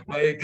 Baik,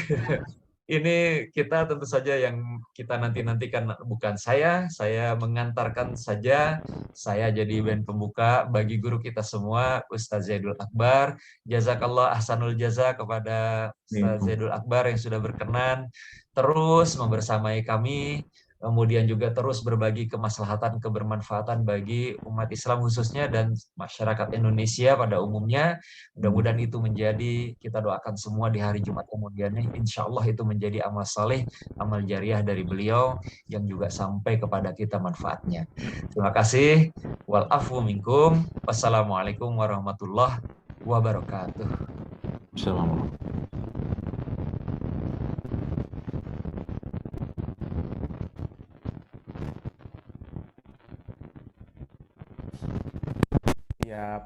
ini kita tentu saja yang kita nanti-nantikan bukan saya mengantarkan saja, saya jadi band pembuka bagi guru kita semua, Ustaz Zaidul Akbar. Jazakallah ahsanul jaza kepada Ustaz Zaidul Akbar yang sudah berkenan terus membersamai kami, kemudian juga terus berbagi kemaslahatan, kebermanfaatan bagi umat Islam khususnya dan masyarakat Indonesia pada umumnya. Mudah-mudahan itu menjadi, kita doakan semua di hari Jumat kemudian insya Allah itu menjadi amal saleh, amal jariah dari beliau yang juga sampai kepada kita manfaatnya. Terima kasih. Wal afu minkum. Wassalamualaikum warahmatullahi wabarakatuh. Assalamualaikum. Ya,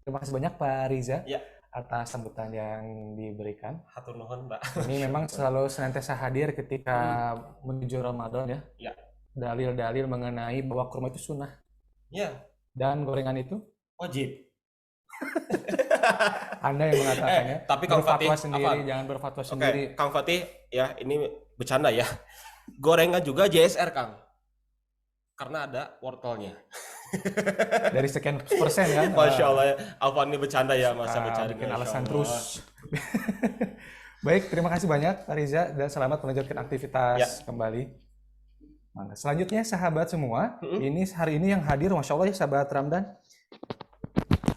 terima kasih banyak Pak Riza Ya, atas sambutan yang diberikan. hatur nuhun, Mbak. Ini memang selalu senantiasa hadir ketika menuju Ramadan ya. Ya. Dalil-dalil mengenai bahwa kurma itu sunnah Ya, dan gorengan itu wajib. Anda yang mengatakannya. Tapi Kang Fatih, berfatwa sendiri, apa? jangan berfatwa Oke, sendiri. Kang Fatih, ya ini bercanda ya. Gorengan juga JSR, Kang. Karena ada wortelnya. Dari sekian persen kan. Masya Allah ya. Alvan ini bercanda ya, masa bercanda. Bikin Masya alasan Allah. terus. Baik, terima kasih banyak Pak Riza dan selamat melanjutkan aktivitas Ya. kembali. Mangga. Selanjutnya sahabat semua, ini hari ini yang hadir Masya Allah ya sahabat Ramdan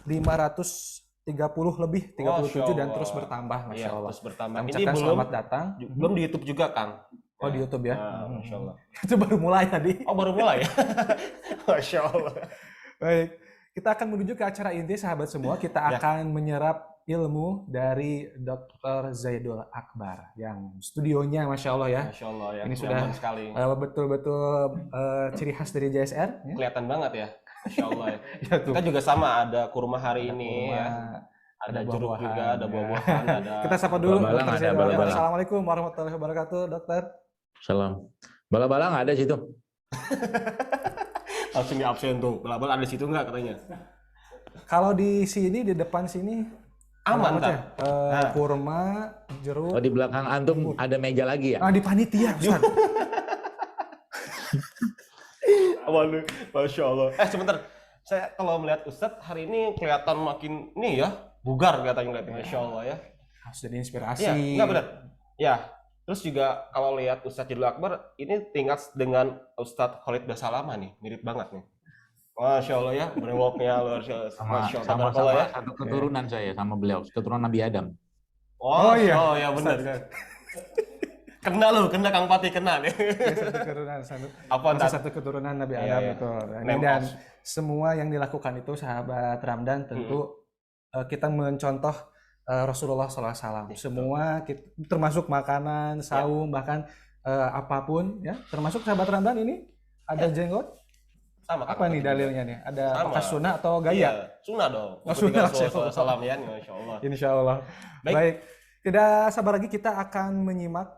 530 lebih, 37 dan terus bertambah Masya Iya, Allah. terus bertambah. Kami Ini ucapkan belum selamat datang. belum di YouTube juga, Kang. Oh di YouTube ya. Nah, Masya Allah. Itu baru mulai tadi. Oh, baru mulai ya? Masya Allah. Baik, kita akan menuju ke acara inti sahabat semua. Kita akan menyerap ilmu dari Dr. Zaidul Akbar yang studionya Masya Allah ya. Masya Allah ya. Ini sudah nyaman sekali. betul-betul ciri khas dari JSR. Ya. Kelihatan banget ya. Masya Allah ya. Ya, tuh. Kita juga sama, ada kurma hari ini kurma, ya. Ada jeruk buah-buahan, juga, ada ya. buah-buahan, ada. Kita sapa dulu Bala-bala Dr. ada, Zaidul. bala-bala. Assalamualaikum warahmatullahi wabarakatuh, Dokter. Salam. Bala-bala nggak ada situ. Langsung di absen tuh. Bala-bala ada di situ nggak katanya? Kalau di sini di depan sini Aman apa kan? ya? Kurma, jeruk. Oh, di belakang antum ada meja lagi ya? Ah, di panitia, Ustaz. Waduh, Masya Allah. Sebentar. Saya kalau melihat Ustadz hari ini kelihatan makin nih ya, bugar katanya ngeliatnya. Masya Allah ya. Harus jadi inspirasi. Iya, enggak benar. Ya, terus juga kalau lihat Ustadz Zaidul Akbar, ini tingkat dengan Ustadz Khalid Basalamah nih, mirip banget nih. Masya Allah ya, brewoknya luar biasa. Masya Allah, tabarakallah ya. Satu keturunan saya sama beliau, keturunan Nabi Adam. Oh iya. Oh ya benar. Kena loh, kena Kang Pati kena nih. Ya, satu keturunan, Apa masih satu keturunan Nabi Iya, Adam iya. betul. Name Dan of. semua yang dilakukan itu sahabat Ramdan tentu kita mencontoh Rasulullah SAW. Semua termasuk makanan, saum, bahkan apapun ya. Termasuk sahabat Ramdan ini ada jenggot. Sama Apa nih dalilnya nih? Ada Sama. apakah sunnah atau gaya? Iya, sunnah dong. Oh, sunnah, Salam ya, Masya Allah. Insya Allah. Baik. Tidak sabar lagi kita akan menyimak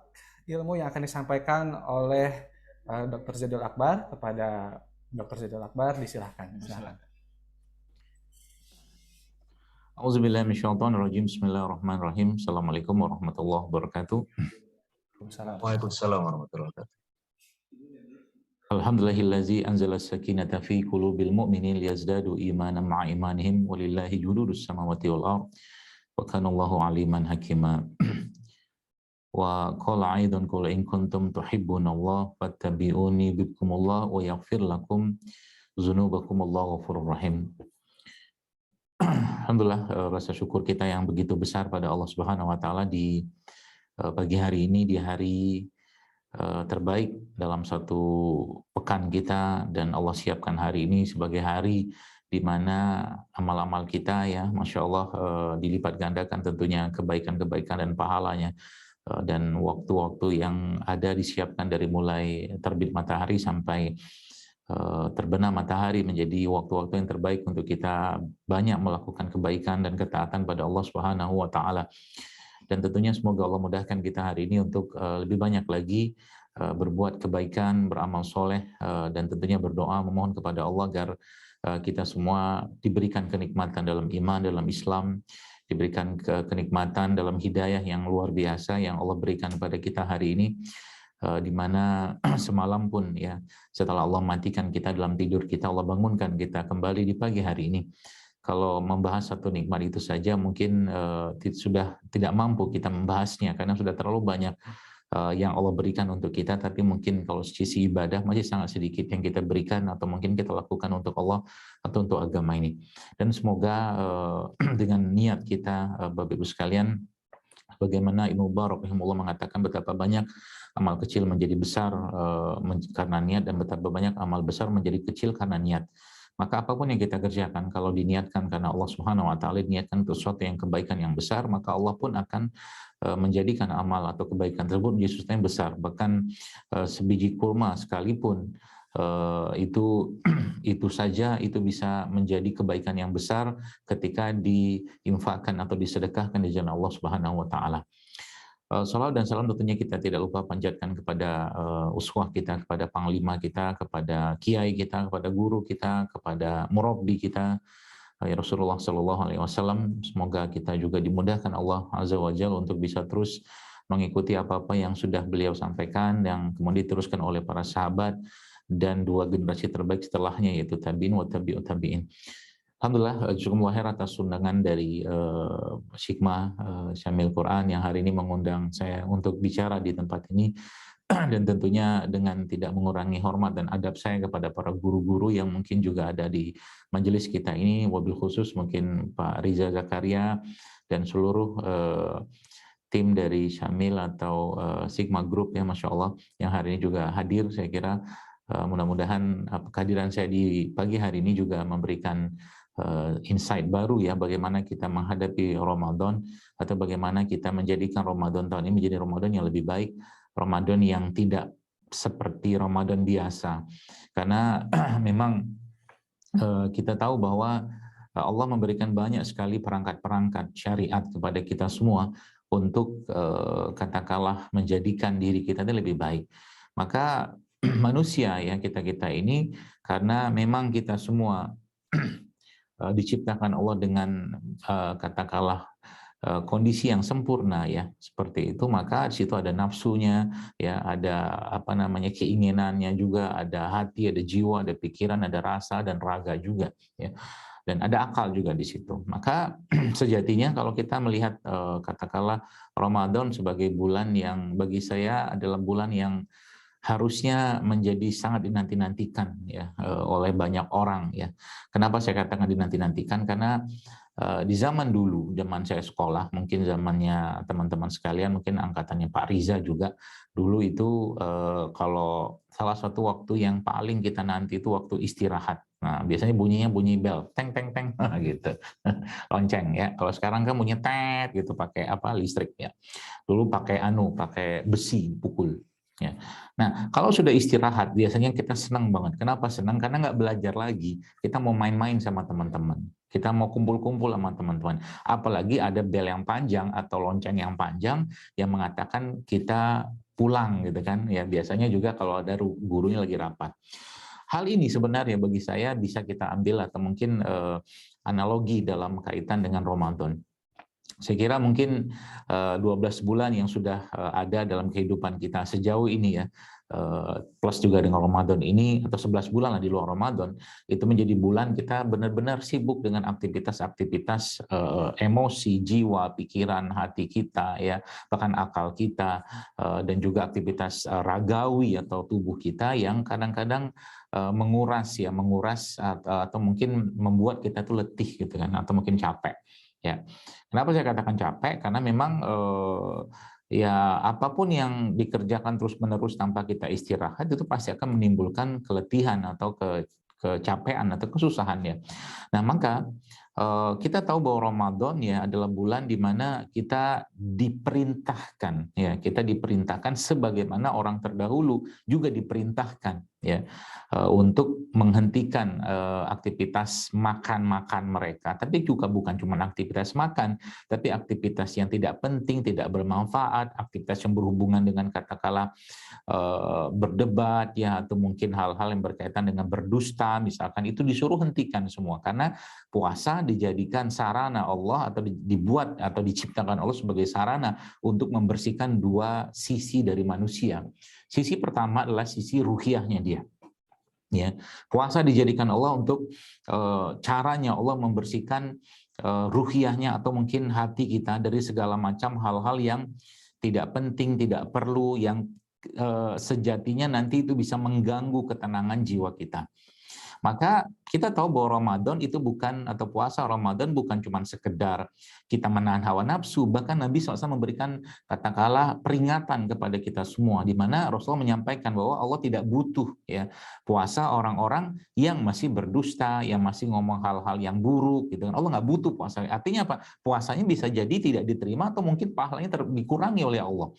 ilmu yang akan disampaikan oleh Dr. Zaidul Akbar. Kepada Dr. Zaidul Akbar disilahkan. Auzubillahi minasyaitonirrajim. Bismillahirrahmanirrahim. Assalamualaikum warahmatullahi wabarakatuh. Waalaikumsalam warahmatullahi wabarakatuh. Alhamdulillahillazi anzala as-sakinata fi qulubil mu'minin liyazdadu imanan ma'a imanihim walillahi jududus samawati wal ard wa kana Allahu aliman hakima. Wa qala aidan qul in kuntum tuhibbunallaha fattabi'uni bibkumullah wa yaghfir lakum dzunubakum Allahu ghafurur rahim. Alhamdulillah, rasa syukur kita yang begitu besar pada Allah Subhanahu wa taala di pagi hari ini, di hari terbaik dalam satu pekan kita, dan Allah siapkan hari ini sebagai hari di mana amal-amal kita ya Masya Allah dilipat gandakan tentunya kebaikan-kebaikan dan pahalanya, dan waktu-waktu yang ada disiapkan dari mulai terbit matahari sampai terbenam matahari menjadi waktu-waktu yang terbaik untuk kita banyak melakukan kebaikan dan ketaatan pada Allah Subhanahu wa taala. Dan tentunya semoga Allah mudahkan kita hari ini untuk lebih banyak lagi berbuat kebaikan, beramal soleh, dan tentunya berdoa memohon kepada Allah agar kita semua diberikan kenikmatan dalam iman, dalam Islam, diberikan kenikmatan dalam hidayah yang luar biasa yang Allah berikan kepada kita hari ini, di mana semalam pun ya setelah Allah matikan kita dalam tidur kita, Allah bangunkan kita kembali di pagi hari ini. Kalau membahas satu nikmat itu saja mungkin sudah tidak mampu kita membahasnya karena sudah terlalu banyak yang Allah berikan untuk kita, tapi mungkin kalau sisi ibadah masih sangat sedikit yang kita berikan atau mungkin kita lakukan untuk Allah atau untuk agama ini. Dan semoga dengan niat kita Bapak Ibu sekalian, bagaimana Ibnu Mubarak rahimahullah mengatakan betapa banyak amal kecil menjadi besar karena niat, dan betapa banyak amal besar menjadi kecil karena niat. Maka apapun yang kita kerjakan, kalau diniatkan karena Allah Subhanahu wa Ta'ala, diniatkan untuk sesuatu yang kebaikan yang besar, maka Allah pun akan menjadikan amal atau kebaikan tersebut menjadi sesuatu yang besar. Bahkan sebiji kurma sekalipun itu saja itu bisa menjadi kebaikan yang besar ketika diinfakkan atau disedekahkan di jalan Allah Subhanahu wa Ta'ala. Salawat dan salam tentunya kita tidak lupa panjatkan kepada uswah kita, kepada panglima kita, kepada kiai kita, kepada guru kita, kepada murabbi kita, ya Rasulullah Shallallahu Alaihi Wasallam. Semoga kita juga dimudahkan Allah Azza wa Jalla untuk bisa terus mengikuti apa-apa yang sudah beliau sampaikan, yang kemudian diteruskan oleh para sahabat dan dua generasi terbaik setelahnya, yaitu tabi'in wa tabi'ut tabi'in. Alhamdulillah, cukup lahir atas undangan dari Syikma Syamil Quran yang hari ini mengundang saya untuk bicara di tempat ini, dan tentunya dengan tidak mengurangi hormat dan adab saya kepada para guru-guru yang mungkin juga ada di majelis kita ini, wabil khusus mungkin Pak Riza Zakaria dan seluruh tim dari Syamil atau Sigma Group ya, Masya Allah, yang hari ini juga hadir. Saya kira mudah-mudahan kehadiran saya di pagi hari ini juga memberikan insight baru ya, bagaimana kita menghadapi Ramadan atau bagaimana kita menjadikan Ramadan tahun ini menjadi Ramadan yang lebih baik, Ramadan yang tidak seperti Ramadan biasa. Karena memang kita tahu bahwa Allah memberikan banyak sekali perangkat-perangkat syariat kepada kita semua untuk katakanlah menjadikan diri kita itu lebih baik. Maka manusia ya kita ini, karena memang kita semua diciptakan Allah dengan katakanlah kondisi yang sempurna ya, seperti itu, maka di situ ada nafsunya ya, ada apa namanya keinginannya juga, ada hati, ada jiwa, ada pikiran, ada rasa dan raga juga ya, dan ada akal juga di situ. Maka sejatinya kalau kita melihat katakanlah Ramadan sebagai bulan yang bagi saya adalah bulan yang harusnya menjadi sangat dinanti-nantikan ya oleh banyak orang ya. Kenapa saya katakan dinanti-nantikan? Karena di zaman dulu, zaman saya sekolah, mungkin zamannya teman-teman sekalian, mungkin angkatannya Pak Riza juga, dulu itu kalau salah satu waktu yang paling kita nanti itu waktu istirahat. Nah, biasanya bunyinya bunyi bel, teng teng teng gitu. Lonceng ya. Kalau sekarang kan bunyinya tet gitu, pakai apa? Listrik ya. Dulu pakai pakai besi pukul. Ya. Nah, kalau sudah istirahat, biasanya kita senang banget. Kenapa senang? Karena nggak belajar lagi. Kita mau main-main sama teman-teman. Kita mau kumpul-kumpul sama teman-teman. Apalagi ada bel yang panjang atau lonceng yang panjang yang mengatakan kita pulang gitu kan. Ya, biasanya juga kalau ada gurunya lagi rapat. Hal ini sebenarnya bagi saya bisa kita ambil atau mungkin analogi dalam kaitan dengan Ramadan. Saya kira mungkin 12 bulan yang sudah ada dalam kehidupan kita sejauh ini ya, plus juga dengan Ramadan ini, atau 11 bulan lah di luar Ramadan, itu menjadi bulan kita benar-benar sibuk dengan aktivitas-aktivitas emosi, jiwa, pikiran, hati kita ya, bahkan akal kita, dan juga aktivitas ragawi atau tubuh kita yang kadang-kadang menguras atau mungkin membuat kita tuh letih gitu kan, atau mungkin capek. Ya, kenapa saya katakan capek? Karena memang ya apapun yang dikerjakan terus-menerus tanpa kita istirahat itu pasti akan menimbulkan keletihan atau kecapean atau kesusahan ya. Nah, maka kita tahu bahwa Ramadan ya adalah bulan di mana kita diperintahkan ya, kita diperintahkan sebagaimana orang terdahulu juga diperintahkan ya, untuk menghentikan aktivitas makan-makan mereka. Tapi juga bukan cuma aktivitas makan, tapi aktivitas yang tidak penting, tidak bermanfaat, aktivitas yang berhubungan dengan katakanlah berdebat, ya, atau mungkin hal-hal yang berkaitan dengan berdusta, misalkan, itu disuruh hentikan semua. Karena puasa dijadikan sarana Allah, atau dibuat atau diciptakan Allah sebagai sarana untuk membersihkan dua sisi dari manusia. Sisi pertama adalah sisi ruhiyahnya dia. Ya, puasa dijadikan Allah untuk caranya Allah membersihkan ruhiyahnya atau mungkin hati kita dari segala macam hal-hal yang tidak penting, tidak perlu, yang sejatinya nanti itu bisa mengganggu ketenangan jiwa kita. Maka kita tahu bahwa Ramadan itu bukan, atau puasa Ramadan bukan cuma sekedar kita menahan hawa nafsu, bahkan Nabi SAW memberikan katakanlah peringatan kepada kita semua, di mana Rasul menyampaikan bahwa Allah tidak butuh, ya, puasa orang-orang yang masih berdusta, yang masih ngomong hal-hal yang buruk, gitu kan. Allah nggak butuh puasa. Artinya apa? Puasanya bisa jadi tidak diterima atau mungkin pahalanya dikurangi oleh Allah.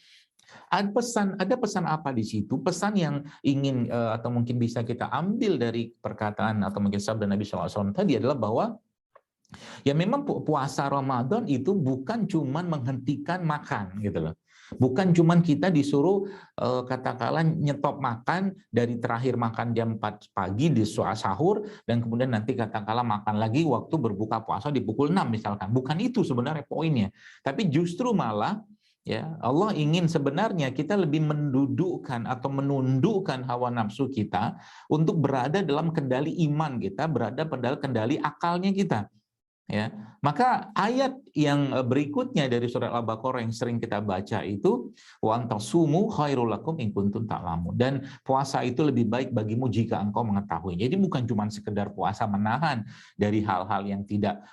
Ada pesan apa di situ? Pesan yang ingin atau mungkin bisa kita ambil dari perkataan atau mungkin sabda Nabi SAW tadi adalah bahwa ya memang puasa Ramadan itu bukan cuman menghentikan makan, gitu loh. Bukan cuman kita disuruh katakanlah nyetop makan dari terakhir makan jam 4 pagi di sahur, dan kemudian nanti katakanlah makan lagi waktu berbuka puasa di pukul 6 misalkan. Bukan itu sebenarnya poinnya. Tapi justru malah, ya, Allah ingin sebenarnya kita lebih mendudukkan atau menundukkan hawa nafsu kita untuk berada dalam kendali iman kita, berada pada kendali akalnya kita. Ya, maka ayat yang berikutnya dari surat Al-Baqarah yang sering kita baca itu, wa antasumu khairul lakum in kuntum ta'lamun, dan puasa itu lebih baik bagimu jika engkau mengetahui. Jadi bukan cuma sekedar puasa menahan dari hal-hal yang tidak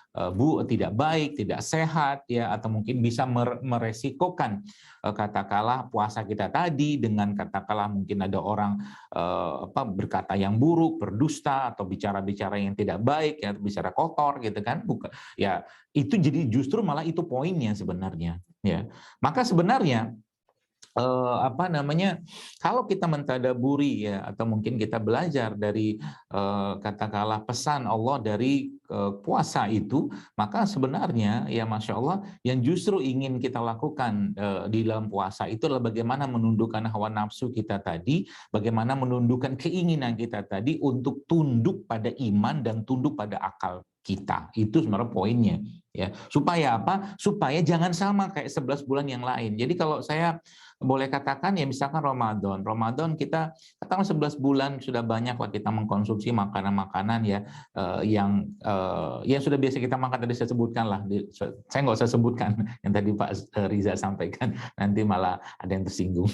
baik, tidak sehat, ya, atau mungkin bisa meresikokan katakanlah puasa kita tadi dengan katakanlah mungkin ada orang berkata yang buruk, berdusta, atau bicara-bicara yang tidak baik, ya, bicara kotor, gitu kan. Bukan, ya, itu jadi justru malah itu poinnya sebenarnya, ya. Maka sebenarnya kalau kita mentadaburi, ya, atau mungkin kita belajar dari katakanlah pesan Allah dari puasa itu, maka sebenarnya, ya, Masya Allah, yang justru ingin kita lakukan di dalam puasa itu adalah bagaimana menundukkan hawa nafsu kita tadi, bagaimana menundukkan keinginan kita tadi untuk tunduk pada iman dan tunduk pada akal kita. Itu sebenarnya poinnya, ya. Supaya apa? Supaya jangan sama kayak 11 bulan yang lain. Jadi kalau saya boleh katakan, ya, misalkan Ramadan kita katakan 11 bulan sudah banyak lah kita mengkonsumsi makanan-makanan, ya, yang sudah biasa kita makan, tadi saya sebutkan lah, saya nggak usah sebutkan yang tadi Pak Riza sampaikan, nanti malah ada yang tersinggung.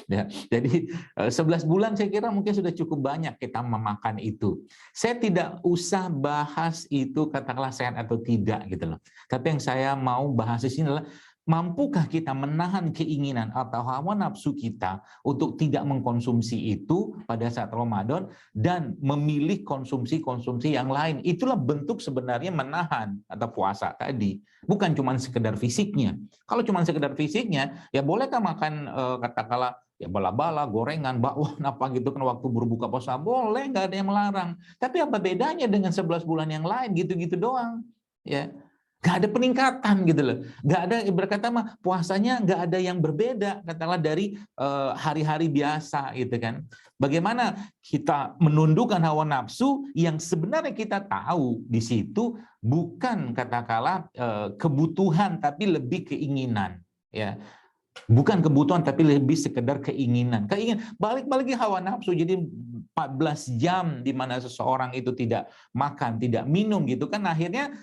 Ya, jadi 11 bulan saya kira mungkin sudah cukup banyak kita memakan itu. Saya tidak usah bahas itu katakanlah sehat atau tidak, gitu loh. Tapi yang saya mau bahas di sini adalah, mampukah kita menahan keinginan atau hawa nafsu kita untuk tidak mengkonsumsi itu pada saat Ramadan dan memilih konsumsi-konsumsi yang lain? Itulah bentuk sebenarnya menahan atau puasa tadi. Bukan cuma sekedar fisiknya. Kalau cuma sekedar fisiknya, ya bolehkah makan katakanlah ya bala-bala, gorengan, bakwan, apa gitu kan waktu berbuka puasa? Boleh, nggak ada yang melarang. Tapi apa bedanya dengan 11 bulan yang lain? Gitu-gitu doang. Ya. Nggak ada peningkatan, gitu loh. Nggak ada, berkata mah puasanya nggak ada yang berbeda katakanlah dari hari-hari biasa, gitu kan. Bagaimana kita menundukkan hawa nafsu yang sebenarnya kita tahu di situ bukan katakanlah kebutuhan tapi lebih keinginan, ya. Bukan kebutuhan tapi lebih sekedar keinginan. Balik lagi hawa nafsu. Jadi 14 jam di mana seseorang itu tidak makan, tidak minum, gitu kan, akhirnya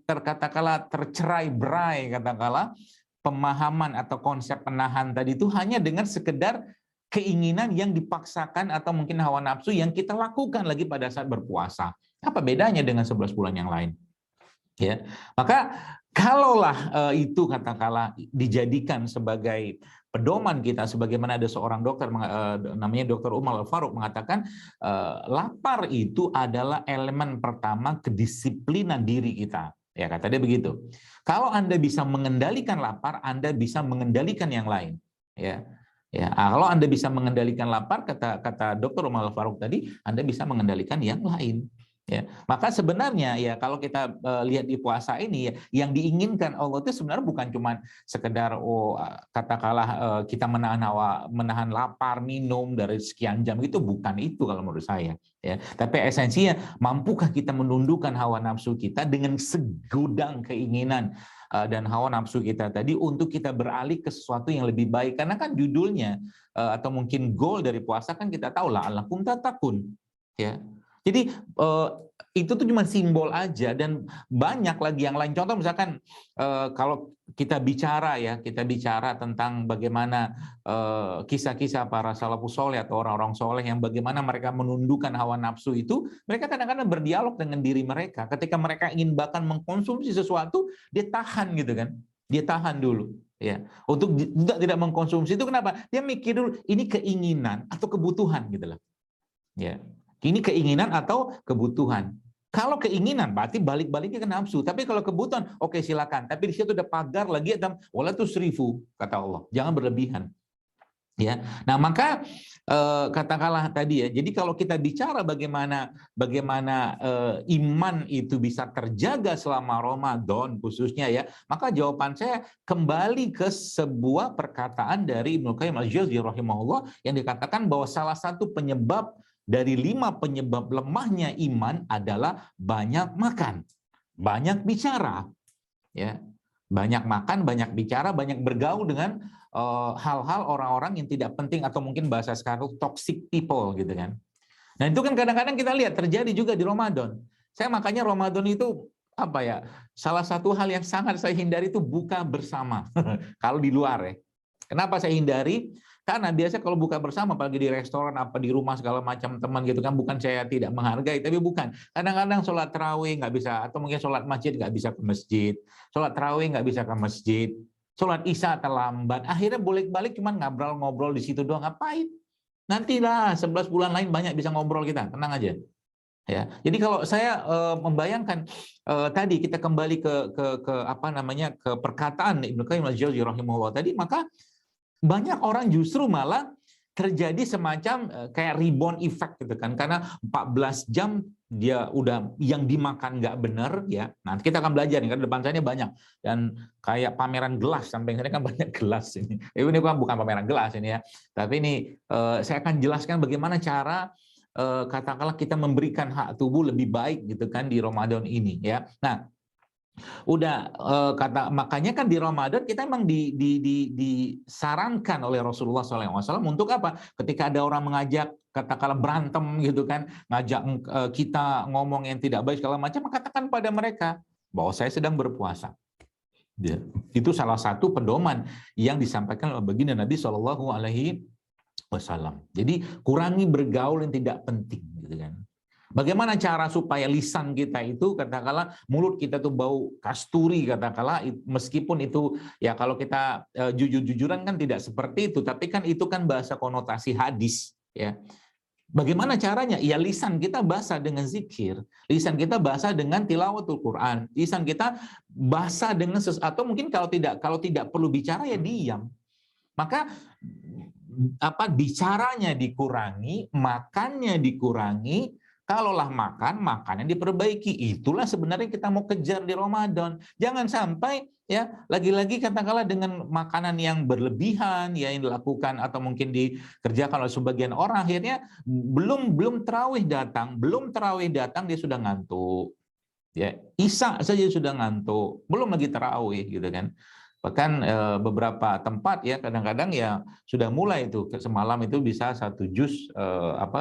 katakanlah tercerai-berai katakanlah pemahaman atau konsep penahan tadi itu hanya dengan sekedar keinginan yang dipaksakan atau mungkin hawa nafsu yang kita lakukan lagi pada saat berpuasa. Apa bedanya dengan 11 bulan yang lain? Ya, maka kalaulah itu katakanlah dijadikan sebagai pedoman kita, sebagaimana ada seorang dokter namanya Dr. Umar Al-Faruq mengatakan lapar itu adalah elemen pertama kedisiplinan diri kita. Ya, kata dia begitu. Kalau Anda bisa mengendalikan lapar, Anda bisa mengendalikan yang lain. Ya. Ya, kalau Anda bisa mengendalikan lapar, kata Dr. Umar Al-Faruq tadi, Anda bisa mengendalikan yang lain. Ya, maka sebenarnya ya kalau kita lihat di puasa ini ya, yang diinginkan Allah itu sebenarnya bukan cuma sekedar katakanlah kita menahan lapar, minum dari sekian jam, itu bukan itu kalau menurut saya. Ya, tapi esensinya mampukah kita menundukkan hawa nafsu kita dengan segudang keinginan dan hawa nafsu kita tadi untuk kita beralih ke sesuatu yang lebih baik, karena kan judulnya atau mungkin goal dari puasa kan kita tahu la'allakum tattaqun, ya. Jadi itu tuh cuma simbol aja, dan banyak lagi yang lain. Contoh misalkan kalau kita bicara tentang bagaimana kisah-kisah para salafus soleh atau orang-orang soleh yang bagaimana mereka menundukkan hawa nafsu itu, mereka kadang-kadang berdialog dengan diri mereka. Ketika mereka ingin bahkan mengkonsumsi sesuatu, dia tahan gitu kan, dia tahan dulu. Ya, untuk tidak mengkonsumsi itu kenapa? Dia mikir dulu, ini keinginan atau kebutuhan gitu loh. Ya. Ini keinginan atau kebutuhan. Kalau keinginan berarti balik-baliknya ke nafsu. Tapi kalau kebutuhan, oke silakan. Tapi di situ ada pagar lagi, wala tusrifu, kata Allah. Jangan berlebihan. Ya. Nah, maka katakanlah tadi ya. Jadi kalau kita bicara bagaimana iman itu bisa terjaga selama Ramadan khususnya ya, maka jawaban saya kembali ke sebuah perkataan dari Ibnu Qayyim al-Jauziyah rahimahullah yang dikatakan bahwa salah satu penyebab dari 5 penyebab lemahnya iman adalah banyak makan, banyak bicara, ya, banyak makan, banyak bicara, banyak bergaul dengan hal-hal orang-orang yang tidak penting atau mungkin bahasa sekarang toxic people gitu kan. Nah itu kan kadang-kadang kita lihat terjadi juga di Ramadan. Saya makanya Ramadan itu apa ya? Salah satu hal yang sangat saya hindari itu buka bersama kalau di luar ya. Kenapa saya hindari? Karena biasa kalau buka bersama, apalagi di restoran, apa di rumah segala macam teman gitu kan, bukan saya tidak menghargai, tapi bukan. Kadang-kadang sholat tarawih nggak bisa, atau mungkin sholat masjid nggak bisa ke masjid, sholat tarawih nggak bisa ke masjid, sholat isya terlambat, akhirnya bolak-balik cuma ngobrol-ngobrol di situ doang. Ngapain? Nantilah 11 bulan lain banyak bisa ngobrol kita, tenang aja. Ya, jadi kalau saya membayangkan tadi kita kembali ke apa namanya ke perkataan Ibnu Qayyim al-Jauziyah rahimahullah tadi, maka banyak orang justru malah terjadi semacam kayak rebound effect gitu kan, karena 14 jam dia udah yang dimakan nggak benar ya. Nanti kita akan belajar nih, karena depan saya ini banyak dan kayak pameran gelas, sampai sini kan banyak gelas ini. Ini bukan pameran gelas ini ya, tapi ini saya akan jelaskan bagaimana cara katakanlah kita memberikan hak tubuh lebih baik gitu kan di Ramadan ini ya. Nah, makanya kan di Ramadan kita memang disarankan oleh Rasulullah SAW untuk apa? Ketika ada orang mengajak katakanlah berantem gitu kan, ngajak kita ngomong yang tidak baik segala macam, katakan pada mereka bahwa saya sedang berpuasa. Ya. Itu salah satu pedoman yang disampaikan oleh baginda Nabi SAW. Jadi kurangi bergaul yang tidak penting gitu kan. Bagaimana cara supaya lisan kita itu katakanlah mulut kita tuh bau kasturi katakanlah, meskipun itu ya kalau kita jujur-jujuran kan tidak seperti itu, tapi kan itu kan bahasa konotasi hadis ya. Bagaimana caranya? Ya lisan kita basah dengan zikir, lisan kita basah dengan tilawatul Quran, lisan kita basah dengan atau mungkin kalau tidak perlu bicara ya diam. Maka bicaranya dikurangi, makannya dikurangi. Kalaulah makannya diperbaiki. Itulah sebenarnya kita mau kejar di Ramadan. Jangan sampai ya lagi-lagi katakanlah dengan makanan yang berlebihan ya yang dilakukan atau mungkin dikerjakan oleh sebagian orang, akhirnya belum tarawih datang dia sudah ngantuk. Ya, Isya saja sudah ngantuk, belum lagi tarawih gitu kan. Bahkan beberapa tempat ya kadang-kadang ya sudah mulai itu semalam itu bisa 1 juz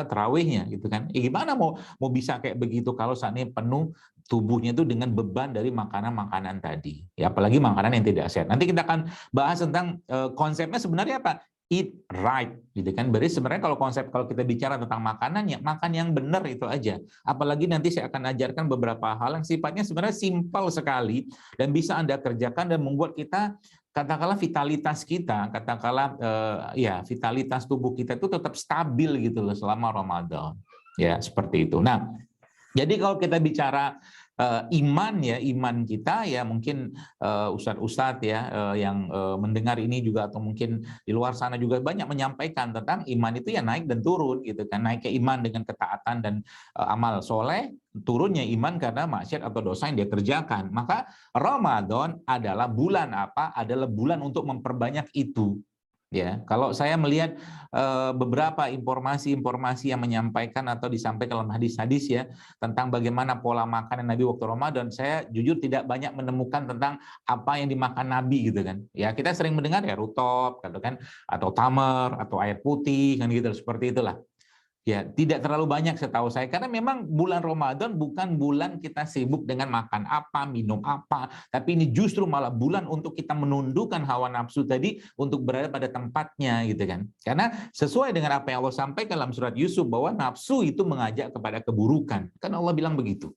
tarawihnya gitu kan. Gimana mau bisa kayak begitu kalau saat ini penuh tubuhnya itu dengan beban dari makanan-makanan tadi. Ya apalagi makanan yang tidak sehat. Nanti kita akan bahas tentang konsepnya sebenarnya apa? Eat right gitu kan. Berarti sebenarnya kalau kita bicara tentang makanan ya makan yang benar itu aja. Apalagi nanti saya akan ajarkan beberapa hal yang sifatnya sebenarnya simpel sekali dan bisa Anda kerjakan dan membuat kita katakanlah vitalitas kita, vitalitas tubuh kita itu tetap stabil gitu loh selama Ramadan. Ya, seperti itu. Nah, jadi kalau kita bicara iman ya, iman kita ya, mungkin ustadz-ustadz ya yang mendengar ini juga, atau mungkin di luar sana juga banyak menyampaikan tentang iman itu ya naik dan turun gitu kan. Naik ke iman dengan ketaatan dan amal soleh, turunnya iman karena maksiat atau dosa yang dia kerjakan. Maka Ramadan adalah bulan apa? Adalah bulan untuk memperbanyak itu. Ya, kalau saya melihat beberapa informasi-informasi yang menyampaikan atau disampaikan dalam hadis-hadis ya tentang bagaimana pola makan Nabi waktu Ramadan, saya jujur tidak banyak menemukan tentang apa yang dimakan Nabi gitu kan. Ya, kita sering mendengar ya rutop gitu kan, atau tamar, atau air putih kan gitu, seperti itulah. Ya, tidak terlalu banyak setahu saya, karena memang bulan Ramadan bukan bulan kita sibuk dengan makan apa, minum apa, tapi ini justru malah bulan untuk kita menundukkan hawa nafsu tadi untuk berada pada tempatnya gitu kan. Karena sesuai dengan apa yang Allah sampaikan dalam surat Yusuf bahwa nafsu itu mengajak kepada keburukan. Kan Allah bilang begitu.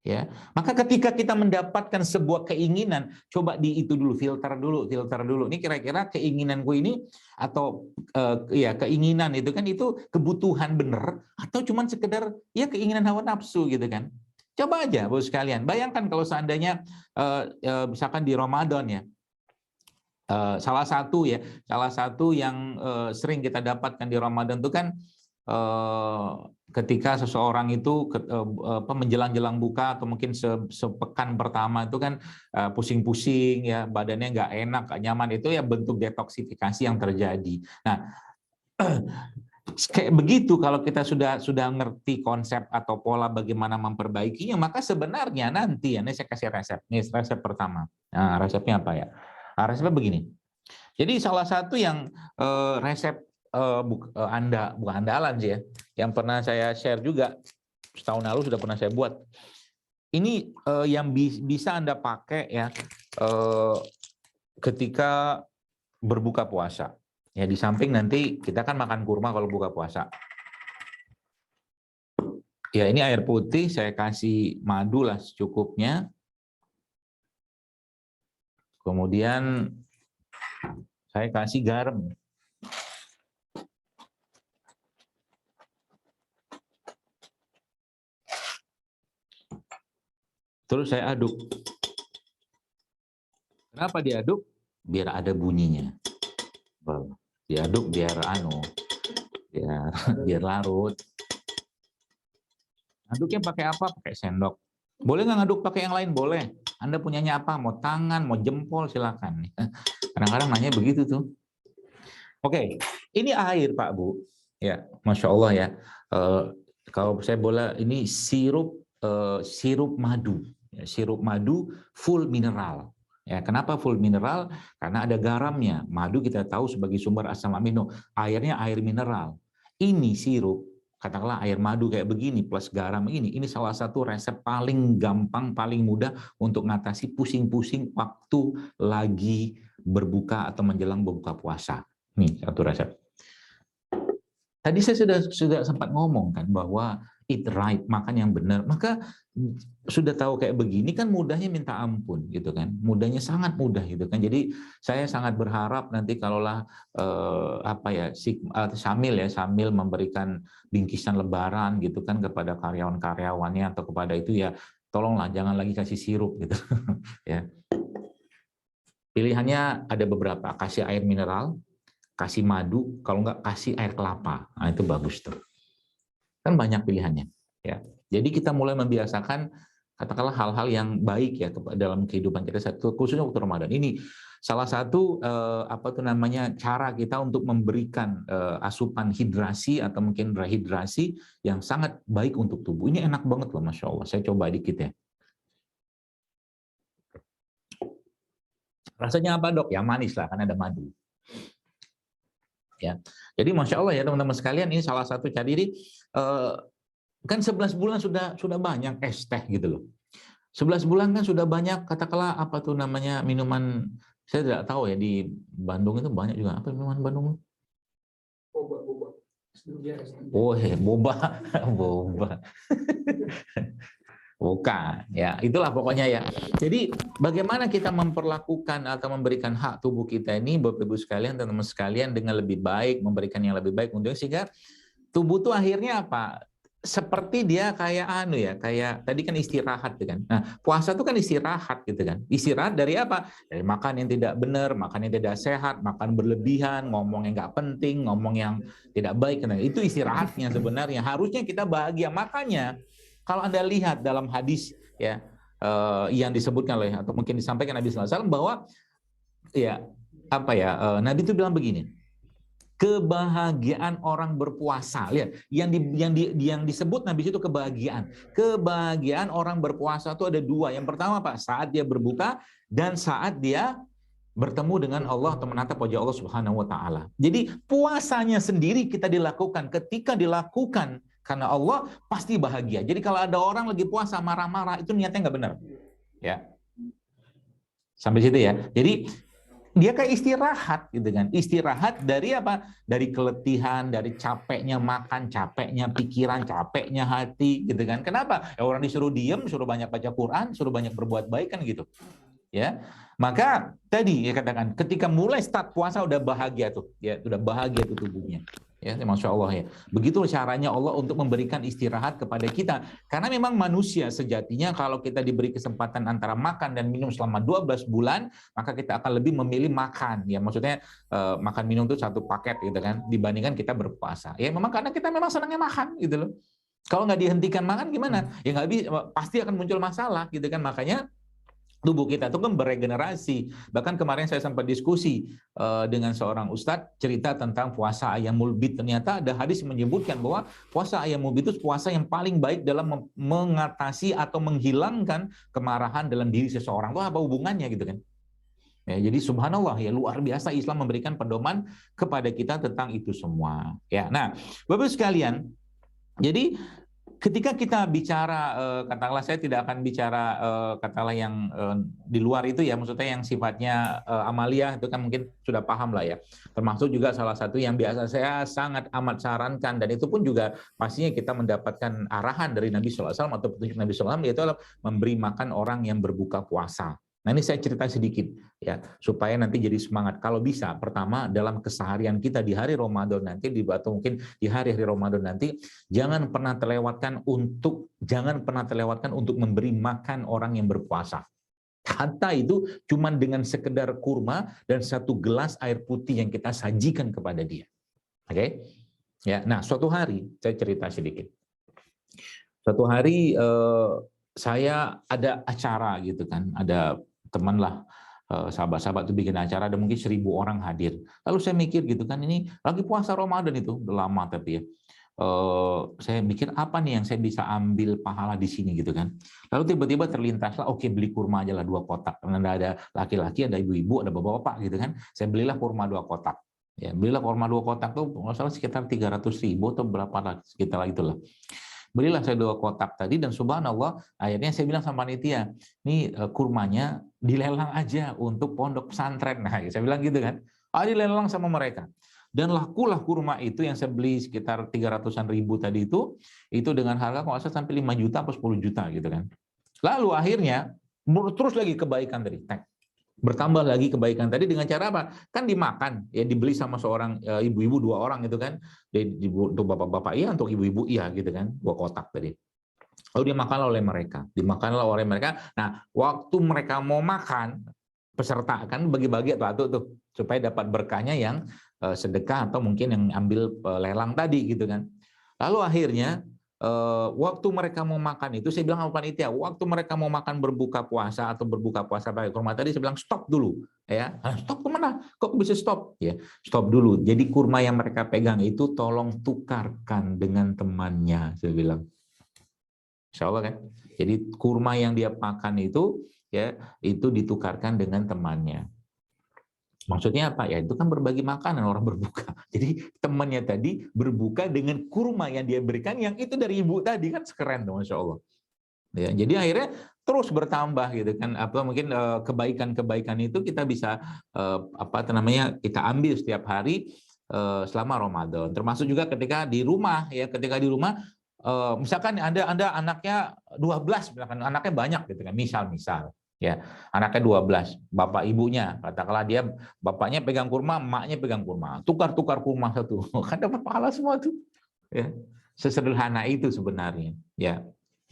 Ya, maka ketika kita mendapatkan sebuah keinginan, coba itu dulu, filter dulu. Ini kira-kira keinginanku ini atau ya keinginan itu kan itu kebutuhan bener atau cuman sekedar ya keinginan hawa nafsu gitu kan. Coba aja Bapak sekalian, bayangkan kalau seandainya misalkan di Ramadan ya, salah satu yang sering kita dapatkan di Ramadan itu kan ketika seseorang itu menjelang buka atau mungkin sepekan pertama itu kan pusing-pusing ya, badannya nggak enak, nggak nyaman, itu ya bentuk detoksifikasi yang terjadi. Nah, kayak begitu kalau kita sudah ngerti konsep atau pola bagaimana memperbaikinya, maka sebenarnya nanti ya, ini saya kasih resep. Nih resep pertama. Nah, resepnya apa ya? Nah, resepnya begini. Jadi salah satu yang resep bukan andalan sih ya, yang pernah saya share juga setahun lalu sudah pernah saya buat. Ini yang bisa Anda pakai ya ketika berbuka puasa. Ya, di samping nanti kita kan makan kurma kalau buka puasa. Ya, ini air putih, saya kasih madu lah secukupnya. Kemudian saya kasih garam. Terus saya aduk. Kenapa diaduk? Biar ada bunyinya. Diaduk biar biar larut. Aduknya pakai apa? Pakai sendok. Boleh nggak ngaduk pakai yang lain? Boleh. Anda punyanya apa? Mau tangan, mau jempol, silakan. Kadang-kadang nanya begitu tuh. Oke, ini air Pak Bu. Ya, Masya Allah ya. Kalau saya boleh, ini sirup madu. Ya, sirup madu full mineral. Ya, kenapa full mineral? Karena ada garamnya. Madu kita tahu sebagai sumber asam amino. Airnya air mineral. Ini sirup, katakanlah air madu kayak begini plus garam ini salah satu resep paling gampang, paling mudah untuk mengatasi pusing-pusing waktu lagi berbuka atau menjelang berbuka puasa. Nih satu resep. Tadi saya sudah sempat ngomong kan bahwa eat right, makan yang benar. Maka sudah tahu kayak begini kan mudahnya minta ampun gitu kan. Mudahnya sangat mudah gitu kan. Jadi saya sangat berharap nanti kalaulah sambil memberikan bingkisan lebaran gitu kan kepada karyawan-karyawannya atau kepada itu ya, tolonglah jangan lagi kasih sirup gitu. Ya. Pilihannya ada beberapa, kasih air mineral, kasih madu, kalau enggak kasih air kelapa. Nah, itu bagus tuh. Kan banyak pilihannya ya. Jadi kita mulai membiasakan katakanlah hal-hal yang baik ya dalam kehidupan kita, khususnya waktu Ramadan. Ini salah satu cara kita untuk memberikan asupan hidrasi atau mungkin rehidrasi yang sangat baik untuk tubuh. Ini enak banget loh, Masya Allah. Saya coba dikit ya. Rasanya apa dok? Ya manis lah, karena ada madu. Ya, jadi Masya Allah ya teman-teman sekalian, ini salah satu jadi kan 11 bulan sudah banyak es teh gitu loh. 11 bulan kan sudah banyak katakanlah minuman, saya tidak tahu ya di Bandung itu banyak juga apa minuman Bandung? Boba. Oh, boba. Boba. Bukan, ya itulah pokoknya ya. Jadi bagaimana kita memperlakukan atau memberikan hak tubuh kita ini, Bapak Ibu sekalian, teman-teman sekalian, dengan lebih baik, memberikan yang lebih baik untuk sehingga tubuh itu akhirnya apa? seperti dia kayak kayak tadi kan istirahat gitu kan. Nah, puasa itu kan istirahat gitu kan. Istirahat dari apa? Dari makan yang tidak benar, makan yang tidak sehat, makan berlebihan, ngomong yang nggak penting, ngomong yang tidak baik. Nah, itu istirahatnya sebenarnya. Harusnya kita bahagia. Makanya kalau Anda lihat dalam hadis ya yang disebutkan oleh atau mungkin disampaikan Nabi sallallahu alaihi wasallam bahwa ya Nabi itu bilang begini. Kebahagiaan orang berpuasa. Lihat, yang disebut Nabi itu kebahagiaan. Kebahagiaan orang berpuasa itu ada dua. Yang pertama Pak, saat dia berbuka dan saat dia bertemu dengan Allah atau menatap wajah Allah Subhanahu wa taala. Jadi puasanya sendiri kita dilakukan ketika dilakukan karena Allah pasti bahagia. Jadi kalau ada orang lagi puasa marah-marah itu niatnya nggak benar. Ya. Sampai situ ya. Jadi dia kayak istirahat gitu kan. Istirahat dari apa? Dari keletihan, dari capeknya makan, capeknya pikiran, capeknya hati gitu kan. Kenapa? Ya orang disuruh diem, suruh banyak baca Quran, suruh banyak berbuat baik kan gitu. Ya. Maka tadi ya katakan ketika mulai start puasa udah bahagia tuh, ya udah bahagia tuh tubuhnya. Ya, Masya Allah ya. Begitu caranya Allah untuk memberikan istirahat kepada kita. Karena memang manusia sejatinya kalau kita diberi kesempatan antara makan dan minum selama 12 bulan, maka kita akan lebih memilih makan. Ya, maksudnya makan minum itu satu paket gitu kan, dibandingkan kita berpuasa. Ya, memang karena kita memang senangnya makan gitu loh. Kalau nggak dihentikan makan gimana? Ya nggak bisa, pasti akan muncul masalah gitu kan. Makanya tubuh kita itu kan beregenerasi. Bahkan kemarin saya sempat diskusi dengan seorang ustadz cerita tentang puasa Ayyamul Bid. Ternyata ada hadis menyebutkan bahwa puasa Ayyamul Bid itu puasa yang paling baik dalam mengatasi atau menghilangkan kemarahan dalam diri seseorang. Itu apa hubungannya gitu kan? Ya, jadi subhanallah ya luar biasa Islam memberikan pedoman kepada kita tentang itu semua. Ya, nah Bapak sekalian, jadi ketika kita bicara, katakanlah saya tidak akan bicara katakanlah yang di luar itu ya, maksudnya yang sifatnya amaliyah itu kan mungkin sudah paham lah ya. Termasuk juga salah satu yang biasa saya sangat amat sarankan dan itu pun juga pastinya kita mendapatkan arahan dari Nabi SAW atau petunjuk Nabi SAW yaitu adalah memberi makan orang yang berbuka puasa. Nah ini saya cerita sedikit ya supaya nanti jadi semangat. Kalau bisa, pertama dalam keseharian kita di hari Ramadan nanti atau mungkin di hari-hari Ramadan nanti, jangan pernah terlewatkan untuk memberi makan orang yang berpuasa. Hatta itu cuma dengan sekedar kurma dan satu gelas air putih yang kita sajikan kepada dia. Oke? Ya, nah suatu hari saya cerita sedikit. Suatu hari saya ada acara gitu kan, ada teman lah sahabat-sahabat itu bikin acara ada mungkin 1.000 orang hadir. Lalu saya mikir gitu kan ini lagi puasa Ramadan itu udah lama tapi ya. Saya mikir apa nih yang saya bisa ambil pahala di sini gitu kan. Lalu tiba-tiba terlintaslah oke beli kurma aja lah 2 kotak. Karena ada laki-laki, ada ibu-ibu, ada bapak-bapak gitu kan. Saya belilah kurma 2 kotak. Ya, belilah kurma 2 kotak tuh nggak salah sekitar 300.000 atau berapa lah sekitar itulah. Belilah saya 2 kotak tadi dan subhanallah akhirnya saya bilang sama panitia, ini kurmanya dilelang aja untuk pondok pesantren. Nah, saya bilang gitu kan. Dilelang sama mereka. Dan lakulah kurma itu yang saya beli sekitar 300-an ribu tadi itu dengan harga kalau saya sampai 5 juta atau 10 juta gitu kan. Lalu akhirnya terus lagi kebaikan tadi. Bertambah lagi kebaikan tadi dengan cara apa? Kan dimakan, ya dibeli sama seorang ibu-ibu 2 orang gitu kan. Untuk bapak-bapak iya, untuk ibu-ibu iya gitu kan. 2 kotak tadi. Lalu dimakanlah oleh mereka. Nah, waktu mereka mau makan, peserta kan bagi-bagi atau tuh supaya dapat berkahnya yang sedekah atau mungkin yang ambil lelang tadi gitu kan. Lalu akhirnya waktu mereka mau makan itu saya bilang sama panitia, waktu mereka mau makan berbuka puasa pakai kurma tadi saya bilang stop dulu ya. Stop kemana? Kok bisa stop? Ya, stop dulu. Jadi kurma yang mereka pegang itu tolong tukarkan dengan temannya, saya bilang. Insya Allah kan. Jadi kurma yang dia makan itu ya itu ditukarkan dengan temannya. Maksudnya apa? Ya itu kan berbagi makanan orang berbuka. Jadi temannya tadi berbuka dengan kurma yang dia berikan yang itu dari ibu tadi kan keren tuh Masya Allah. Ya, jadi akhirnya terus bertambah gitu kan. Apa mungkin kebaikan-kebaikan itu kita bisa kita ambil setiap hari selama Ramadan. Termasuk juga ketika di rumah ya, misalkan Anda anaknya 12 misalkan anaknya banyak gitu kan. Misal ya, anaknya 12, bapak ibunya, katakanlah dia bapaknya pegang kurma, emaknya pegang kurma, tukar kurma satu, kan dapat pahala semua tuh. Ya. Sesederhana itu sebenarnya, ya.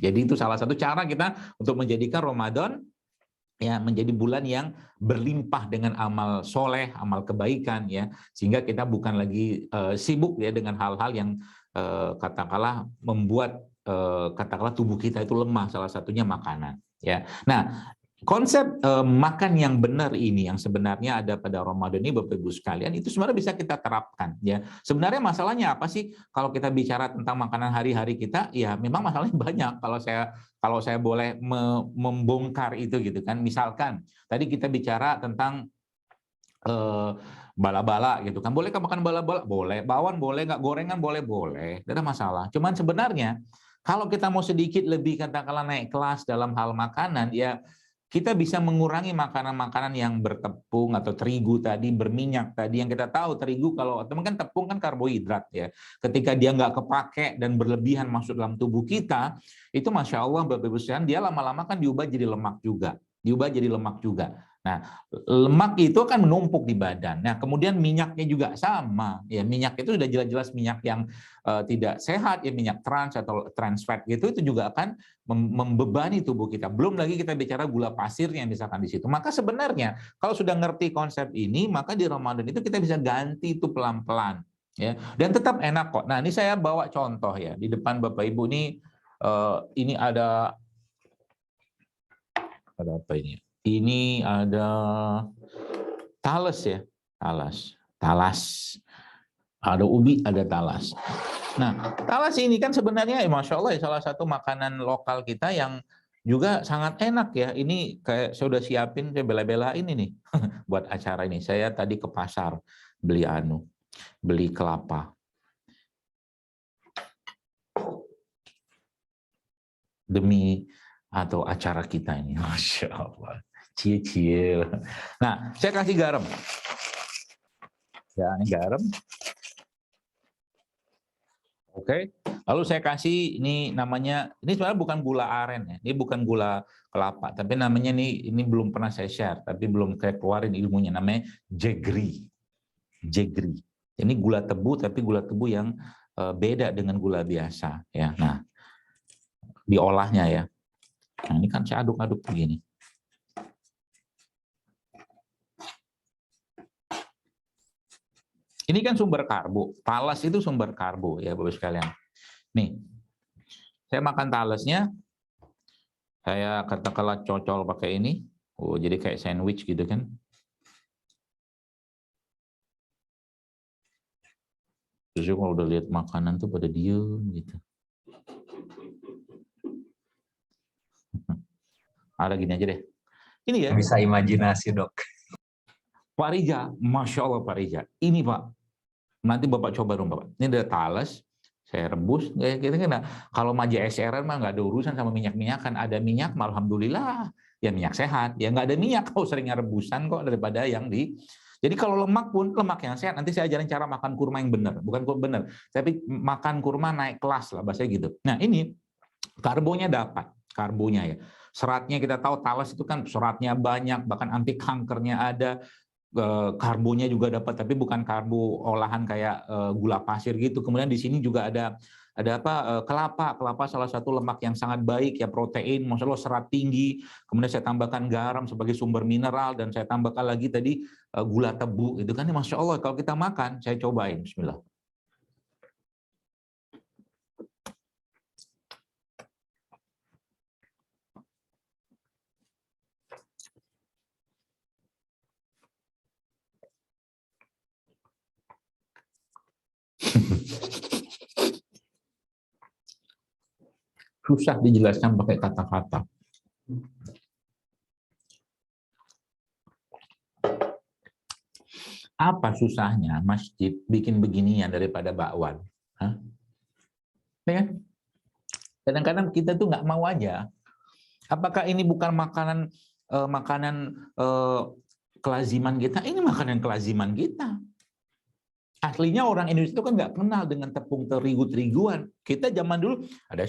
Jadi itu salah satu cara kita untuk menjadikan Ramadan ya menjadi bulan yang berlimpah dengan amal soleh, amal kebaikan ya, sehingga kita bukan lagi sibuk ya dengan hal-hal yang katakanlah membuat katakanlah tubuh kita itu lemah, salah satunya makanan ya. Nah, konsep makan yang benar ini yang sebenarnya ada pada Ramadan ini Bapak Ibu sekalian itu sebenarnya bisa kita terapkan ya. Sebenarnya masalahnya apa sih kalau kita bicara tentang makanan hari-hari kita? Ya memang masalahnya banyak kalau saya boleh membongkar itu gitu kan. Misalkan tadi kita bicara tentang bala-bala gitu kan. Bolehkah makan bala-bala? Boleh. Bawang boleh nggak? Gorengan boleh. Tidak ada masalah. Cuman sebenarnya kalau kita mau sedikit lebih katakanlah naik kelas dalam hal makanan ya kita bisa mengurangi makanan-makanan yang bertepung atau terigu tadi, berminyak tadi, yang kita tahu terigu kalau teman kan tepung kan karbohidrat ya. Ketika dia nggak kepake dan berlebihan masuk dalam tubuh kita, itu Masya Allah Bapak Ibu sekalian, dia lama-lama kan diubah jadi lemak juga. Nah, lemak itu akan menumpuk di badan. Nah, kemudian minyaknya juga sama. Ya, minyak itu sudah jelas-jelas minyak yang tidak sehat, ya minyak trans atau trans fat gitu, itu juga akan membebani tubuh kita. Belum lagi kita bicara gula pasirnya misalkan di situ. Maka sebenarnya kalau sudah ngerti konsep ini, maka di Ramadan itu kita bisa ganti itu pelan-pelan. Ya, dan tetap enak kok. Nah, ini saya bawa contoh ya. Di depan Bapak Ibu ini ada apa ini? Ini ada talas ya, talas. Ada ubi, ada talas. Nah, talas ini kan sebenarnya Masya Allah salah satu makanan lokal kita yang juga sangat enak ya. Ini kayak saya udah siapin, saya bela-belain ini nih buat acara ini. Saya tadi ke pasar beli kelapa. Demi atau acara kita ini, Masya Allah. Cie-cie. Nah, saya kasih garam. Ya, ini garam. Oke. Lalu saya kasih ini namanya, ini sebenarnya bukan gula aren ya. Ini bukan gula kelapa, tapi namanya ini belum pernah saya share, tapi belum kayak keluarin ilmunya, namanya jegri. Ini gula tebu, tapi gula tebu yang beda dengan gula biasa ya. Nah, diolahnya ya. Nah, ini kan saya aduk-aduk begini. Ini kan sumber karbo. Talas itu sumber karbo ya Bapak sekalian. Nih, saya makan talasnya, saya katakanlah cocol pakai ini. Oh, jadi kayak sandwich gitu kan. Terus kalau udah lihat makanan tuh pada diem gitu. Ada gini aja deh. Ini ya. Bisa imajinasi dok. Pak Rija, Masya Allah Pak Rija. Ini Pak, nanti Bapak coba dong Bapak. Ini ada talas, saya rebus. Nah, kalau maji SRN mah nggak ada urusan sama minyak-minyakan. Ada minyak, alhamdulillah. Ya minyak sehat. Ya nggak ada minyak, kau seringnya rebusan kok daripada yang di... Jadi kalau lemak pun, lemak yang sehat. Nanti saya ajarin cara makan kurma yang benar. Bukan benar, tapi makan kurma naik kelas lah, bahasanya gitu. Nah ini, karbonya dapat. Karbonya ya. Seratnya kita tahu talas itu kan seratnya banyak, bahkan anti kankernya ada, karbonya juga dapat, tapi bukan karbo olahan kayak gula pasir gitu. Kemudian di sini juga ada kelapa salah satu lemak yang sangat baik ya, protein, Masya Allah serat tinggi. Kemudian saya tambahkan garam sebagai sumber mineral dan saya tambahkan lagi tadi gula tebu itu kan, Masya Allah kalau kita makan, saya cobain, Bismillah. Susah dijelaskan pakai kata-kata. Apa susahnya masjid bikin beginian daripada bakwan? Hah? Ya kan? Kadang-kadang kita tuh nggak mau aja. Apakah ini bukan makanan kelaziman kita? Ini makanan kelaziman kita. Aslinya orang Indonesia itu kan nggak kenal dengan tepung terigu-teriguan. Kita zaman dulu ada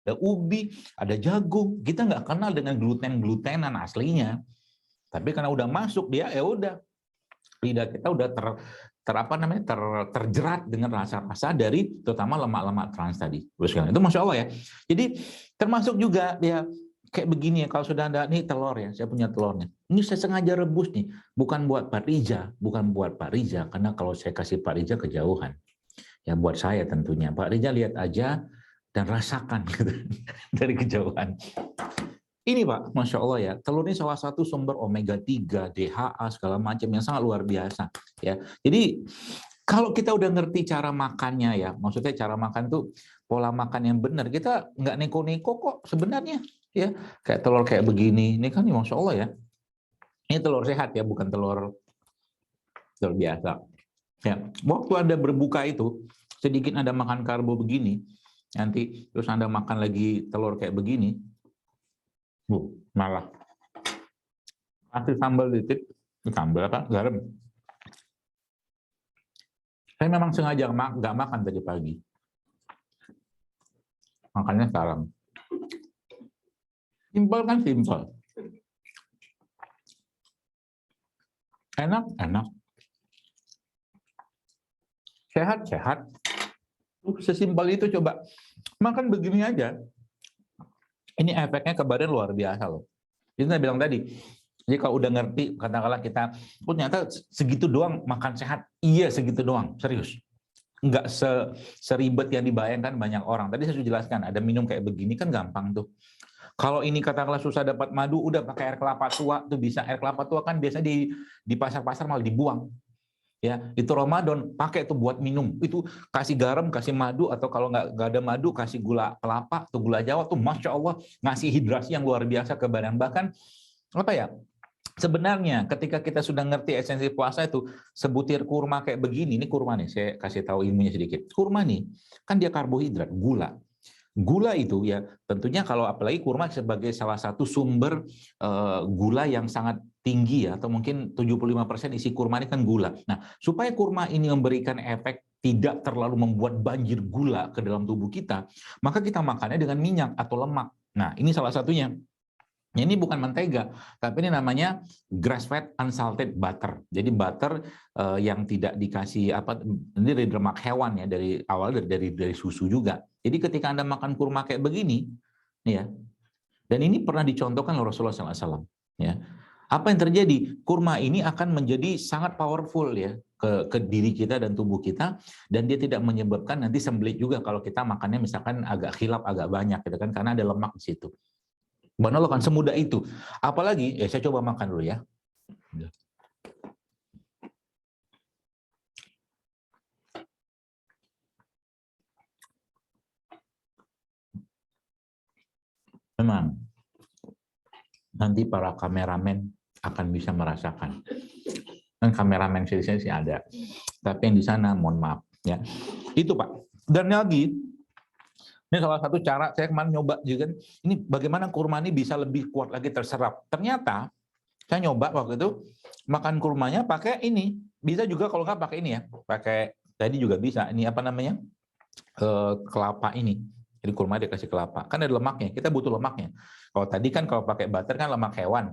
ada ubi, ada jagung. Kita nggak kenal dengan gluten-glutenan aslinya. Tapi karena udah masuk dia, ya udah. lidah kita udah terjerat dengan rasa-rasa dari terutama lemak-lemak trans tadi. Itu Masya Allah ya. Jadi termasuk juga ya kayak begini ya, kalau sudah ada nih telur ya, saya punya telurnya. Ini saya sengaja rebus nih, bukan buat Pak Riza, karena kalau saya kasih Pak Riza kejauhan. Ya buat saya tentunya. Pak Riza lihat aja dan rasakan gitu, dari kejauhan. Ini Pak, Masya Allah ya, telur ini salah satu sumber omega 3, DHA, segala macam yang sangat luar biasa. Ya, jadi kalau kita udah ngerti cara makannya ya, maksudnya cara makan tuh pola makan yang benar, kita nggak neko-neko kok sebenarnya. Ya, kayak telur kayak begini, ini kan Masya Allah ya. Ini telur sehat ya, bukan telur biasa. Ya, waktu Anda berbuka itu, sedikit Anda makan karbo begini, nanti terus Anda makan lagi telur kayak begini, malah kasih sambal dikit, sambal apa? Garam. Saya memang sengaja nggak makan tadi pagi. Makannya sekarang. Simpel kan simpel. Enak, enak. Sehat, sehat. Sesimpel itu coba. Makan begini aja. Ini efeknya ke badan luar biasa loh. Itu saya bilang tadi. Jadi kalau udah ngerti, katakanlah kita, ternyata segitu doang makan sehat. Iya segitu doang, serius. Nggak seribet yang dibayangkan banyak orang. Tadi saya sudah jelaskan, ada minum kayak begini kan gampang tuh. Kalau ini katakanlah susah dapat madu, udah pakai air kelapa tua tuh bisa. Air kelapa tua kan biasa di pasar-pasar malah dibuang. Ya, itu Ramadan pakai tuh buat minum. Itu kasih garam, kasih madu, atau kalau nggak ada madu kasih gula kelapa atau gula Jawa tuh Masya Allah ngasih hidrasi yang luar biasa ke badan. Bahkan apa ya? Sebenarnya ketika kita sudah ngerti esensi puasa itu, sebutir kurma kayak begini, ini kurma nih, saya kasih tahu ilmunya sedikit. Kurma nih kan dia karbohidrat, gula. Gula itu ya tentunya kalau apalagi kurma sebagai salah satu sumber gula yang sangat tinggi ya, atau mungkin 75% isi kurma ini kan gula. Nah, supaya kurma ini memberikan efek tidak terlalu membuat banjir gula ke dalam tubuh kita, maka kita makannya dengan minyak atau lemak. Nah, ini salah satunya. Ini bukan mentega, tapi ini namanya grass fed unsalted butter. Jadi butter yang tidak dikasih apa, ini dari lemak hewan ya, dari awal dari susu juga. Jadi ketika Anda makan kurma kayak begini, ya, dan ini pernah dicontohkan oleh Rasulullah SAW. Ya, apa yang terjadi? Kurma ini akan menjadi sangat powerful ya ke diri kita dan tubuh kita, dan dia tidak menyebabkan nanti sembelit juga kalau kita makannya misalkan agak khilaf, agak banyak, gitu kan, karena ada lemak di situ. Subhanallah kan semudah itu. Apalagi, saya coba makan dulu ya. Memang, nanti para kameramen akan bisa merasakan. Dan kameramen di sini sih ada. Tapi yang di sana, mohon maaf. Ya. Itu Pak. Dan lagi, ini salah satu cara saya kemarin nyoba juga. Ini bagaimana kurma ini bisa lebih kuat lagi terserap. Ternyata saya nyoba waktu itu makan kurmanya pakai ini. Bisa juga kalau nggak pakai ini ya. Pakai tadi juga bisa. Ini apa namanya? Kelapa ini. Jadi kurma dikasih kelapa. Kan ada lemaknya. Kita butuh lemaknya. Kalau tadi kan kalau pakai butter kan lemak hewan.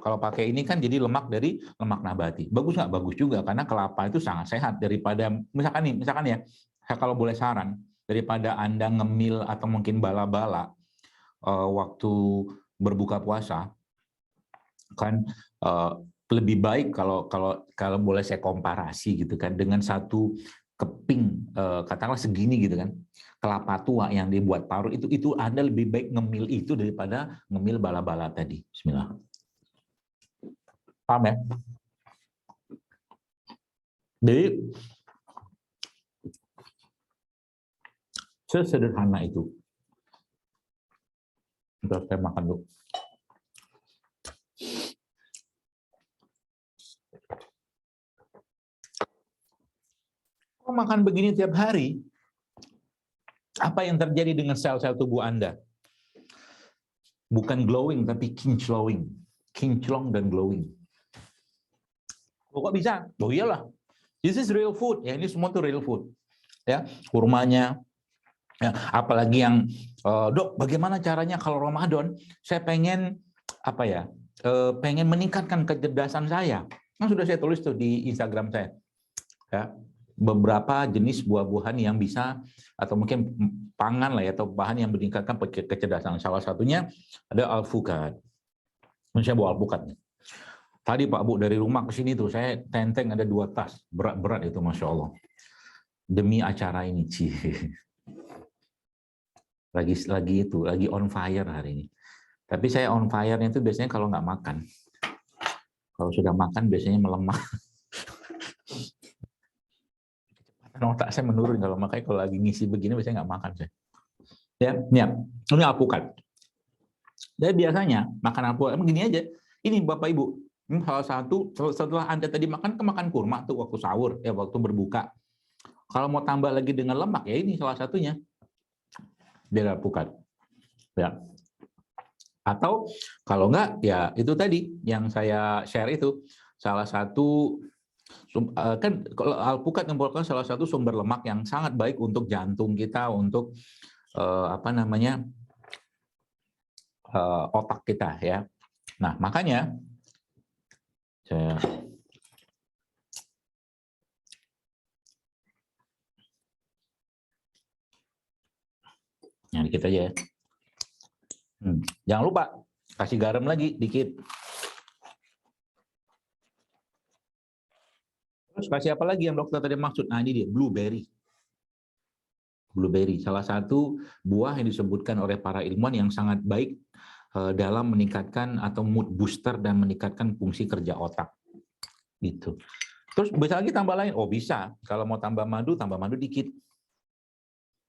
Kalau pakai ini kan jadi lemak dari lemak nabati. Bagus nggak? Bagus juga karena kelapa itu sangat sehat daripada misalkan ya. Saya kalau boleh saran, daripada Anda ngemil atau mungkin bala-bala waktu berbuka puasa, kan lebih baik kalau boleh saya komparasi gitu kan dengan satu keping katakanlah segini gitu kan kelapa tua yang dibuat parut itu Anda lebih baik ngemil itu daripada ngemil bala-bala tadi. Bismillah. Paham ya? Jadi sesederhana itu. Untuk saya makan dulu. Kalau makan begini tiap hari, apa yang terjadi dengan sel-sel tubuh Anda? Bukan glowing, tapi kinclowing. Kinclong dan glowing. Kok bisa? Oh iyalah. This is real food. Ya, ini semua tuh real food. Ya, kurmanya. Ya, apalagi yang dok, bagaimana caranya kalau Ramadan saya pengen pengen meningkatkan kecerdasan saya. Kan sudah saya tulis tuh di Instagram saya. Ya, beberapa jenis buah-buahan yang bisa atau mungkin pangan lah ya, atau bahan yang meningkatkan kecerdasan. Salah satunya ada alpukat. Saya bawa alpukat nih. Tadi Pak Bu dari rumah ke sini tuh saya tenteng ada 2 tas berat-berat itu, Masya Allah. Demi acara ini, lagi on fire hari ini. Tapi saya on fire-nya itu biasanya kalau nggak makan. Kalau sudah makan biasanya melemah. Kecepatan otak saya menurun kalau makanya kalau lagi ngisi begini biasanya nggak makan saya. Ya, ini alpukat. Dan biasanya makan alpukat begini aja. Ini Bapak Ibu, ini salah satu setelah Anda tadi makan kurma tuh waktu sahur ya, waktu berbuka. Kalau mau tambah lagi dengan lemak ya ini salah satunya. Biar alpukat. Ya. Atau kalau enggak ya itu tadi yang saya share itu salah satu kan alpukat merupakan salah satu sumber lemak yang sangat baik untuk jantung kita, untuk otak kita ya. Nah makanya saya dikit aja ya. Jangan lupa kasih garam lagi dikit. Terus kasih apa lagi yang dokter tadi maksud? Nah ini dia, blueberry. Blueberry, salah satu buah yang disebutkan oleh para ilmuwan yang sangat baik dalam meningkatkan atau mood booster dan meningkatkan fungsi kerja otak. Gitu. Terus bisa lagi tambah lain? Oh bisa, kalau mau tambah madu dikit.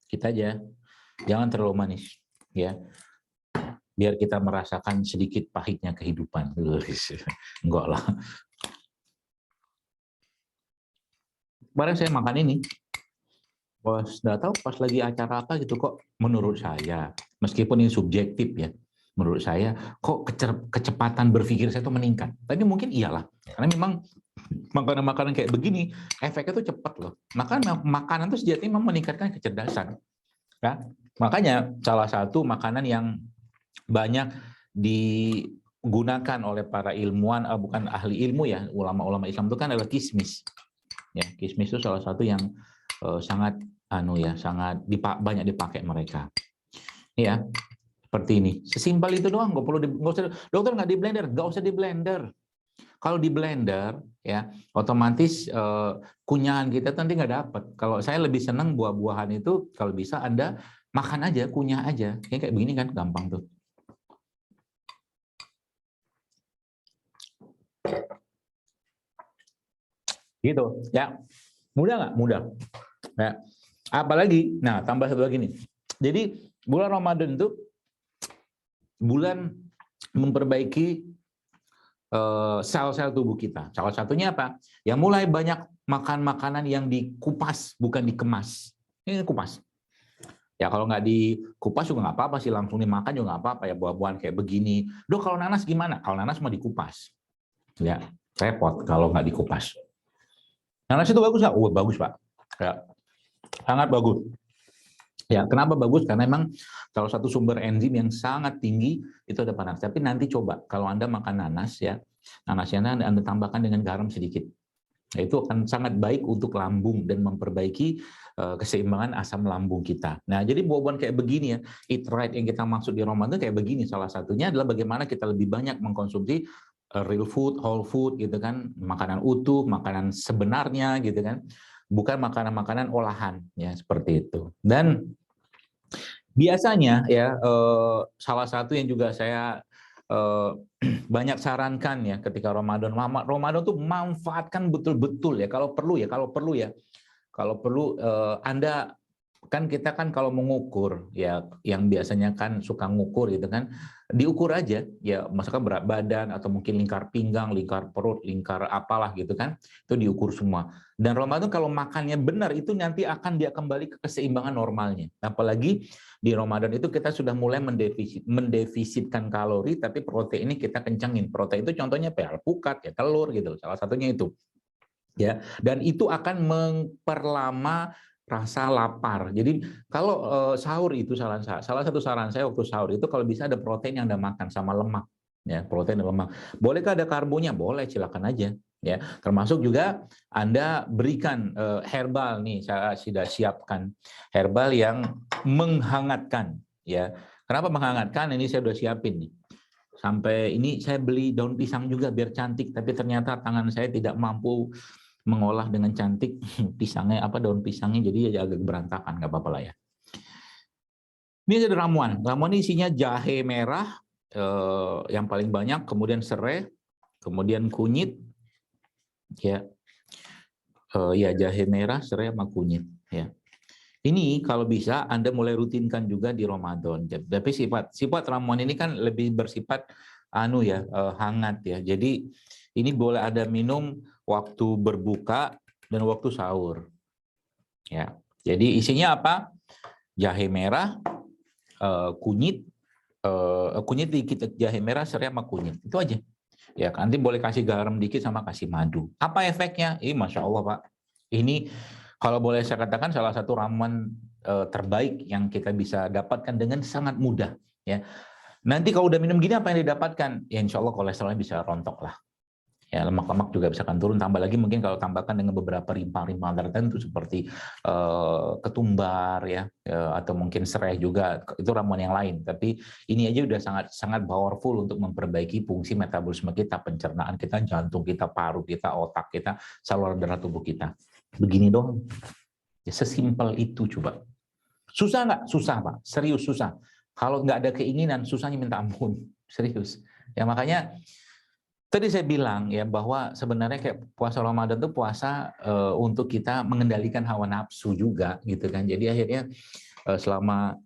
Kita aja, jangan terlalu manis. Ya. Biar kita merasakan sedikit pahitnya kehidupan. Enggak lah. Kemarin saya makan ini. Nggak tahu pas lagi acara apa gitu kok menurut saya, meskipun ini subjektif ya, menurut saya kok kecepatan berpikir saya itu meningkat. Tapi mungkin iyalah, karena memang makanan-makanan kayak begini efeknya tuh cepat loh. Makanan itu sejatinya memang meningkatkan kecerdasan. Ya? Makanya salah satu makanan yang banyak digunakan oleh para ilmuwan, bukan ahli ilmu ya, ulama-ulama Islam itu kan adalah kismis. Ya, kismis itu salah satu yang sangat banyak dipakai mereka. Ya, seperti ini. Sesimpel itu doang, nggak usah. Dokter nggak di blender, nggak usah di blender. Kalau di blender, ya otomatis kunyahan kita nanti nggak dapat. Kalau saya lebih senang buah-buahan itu kalau bisa Anda makan aja, kunyah aja. Kayak begini kan gampang tuh. Gitu, ya. Mudah nggak? Mudah. Ya. Apalagi, nah tambah satu lagi nih. Jadi bulan Ramadan itu bulan memperbaiki sel-sel tubuh kita. Salah satunya apa? Ya mulai banyak makan makanan yang dikupas, bukan dikemas. Ini kupas. Ya kalau nggak dikupas juga nggak apa-apa sih, langsung dimakan juga nggak apa-apa ya, buah-buahan kayak begini. Dok, kalau nanas gimana? Kalau nanas mau dikupas. Ya, repot kalau nggak dikupas. Nanas itu bagus nggak? Oh, bagus Pak. Ya, sangat bagus. Ya, kenapa bagus? Karena memang salah satu sumber enzim yang sangat tinggi itu ada pada nanas. Tapi nanti coba kalau Anda makan nanas ya, nanasnya Anda tambahkan dengan garam sedikit. Nah, itu akan sangat baik untuk lambung dan memperbaiki keseimbangan asam lambung kita. Nah, jadi buah-buahan kayak begini ya, eat right yang kita maksud di Ramadan kayak begini. Salah satunya adalah bagaimana kita lebih banyak mengkonsumsi real food, whole food gitu kan, makanan utuh, makanan sebenarnya gitu kan. Bukan makanan-makanan olahan ya, seperti itu. Dan biasanya ya salah satu yang juga saya banyak sarankan ya ketika Ramadan tuh manfaatkan betul-betul ya, kalau perlu Anda kan, kita kan kalau mengukur ya, yang biasanya kan suka ngukur gitu kan, diukur aja ya, misalkan berat badan atau mungkin lingkar pinggang, lingkar perut, lingkar apalah gitu kan, itu diukur semua. Dan Ramadan kalau makannya benar itu nanti akan dia kembali ke keseimbangan normalnya. Apalagi di Ramadan itu kita sudah mulai mendefisitkan kalori, tapi protein ini kita kencangin. Protein itu contohnya alpukat ya, telur gitu, salah satunya itu. Ya, dan itu akan memperlama rasa lapar. Jadi kalau sahur itu salah satu saran saya waktu sahur itu kalau bisa ada protein yang Anda makan sama lemak, ya protein dan lemak. Bolehkah ada karbonya? Boleh, silakan aja. Ya, termasuk juga Anda berikan herbal nih, saya sudah siapkan herbal yang menghangatkan ya. Kenapa menghangatkan? Ini saya sudah siapin nih. Sampai ini saya beli daun pisang juga biar cantik, tapi ternyata tangan saya tidak mampu mengolah dengan cantik pisangnya daun pisangnya, jadi agak berantakan, nggak apa-apa lah ya. Ini ada ramuan. Ramuan ini isinya jahe merah yang paling banyak, kemudian serai, kemudian kunyit, ya, ya jahe merah, serai sama kunyit, ya. Ini kalau bisa Anda mulai rutinkan juga di Ramadan. Tapi sifat ramuan ini kan lebih bersifat hangat ya. Jadi ini boleh Anda minum waktu berbuka dan waktu sahur. Ya. Jadi isinya apa? Jahe merah, kunyit dikit, jahe merah, serai sama kunyit. Itu aja. Ya, nanti boleh kasih garam dikit sama kasih madu. Apa efeknya? Masya Allah Pak. Ini kalau boleh saya katakan salah satu ramuan terbaik yang kita bisa dapatkan dengan sangat mudah. Ya. Nanti kalau udah minum gini apa yang didapatkan? Ya insya Allah kolesterolnya bisa rontok lah. Ya, lemak-lemak juga bisa akan turun. Tambah lagi mungkin kalau tambahkan dengan beberapa rimpang-rimpang tertentu seperti ketumbar ya, atau mungkin serai juga, itu ramuan yang lain. Tapi ini aja udah sangat powerful untuk memperbaiki fungsi metabolisme kita, pencernaan kita, jantung kita, paru kita, otak kita, saluran darah tubuh kita. Begini dong. Ya, sesimpel itu coba. Susah nggak? Susah Pak. Serius susah. Kalau nggak ada keinginan, susahnya minta ampun. Serius. Ya makanya tadi saya bilang ya bahwa sebenarnya kayak puasa Ramadan itu puasa untuk kita mengendalikan hawa nafsu juga gitu kan. Jadi akhirnya selama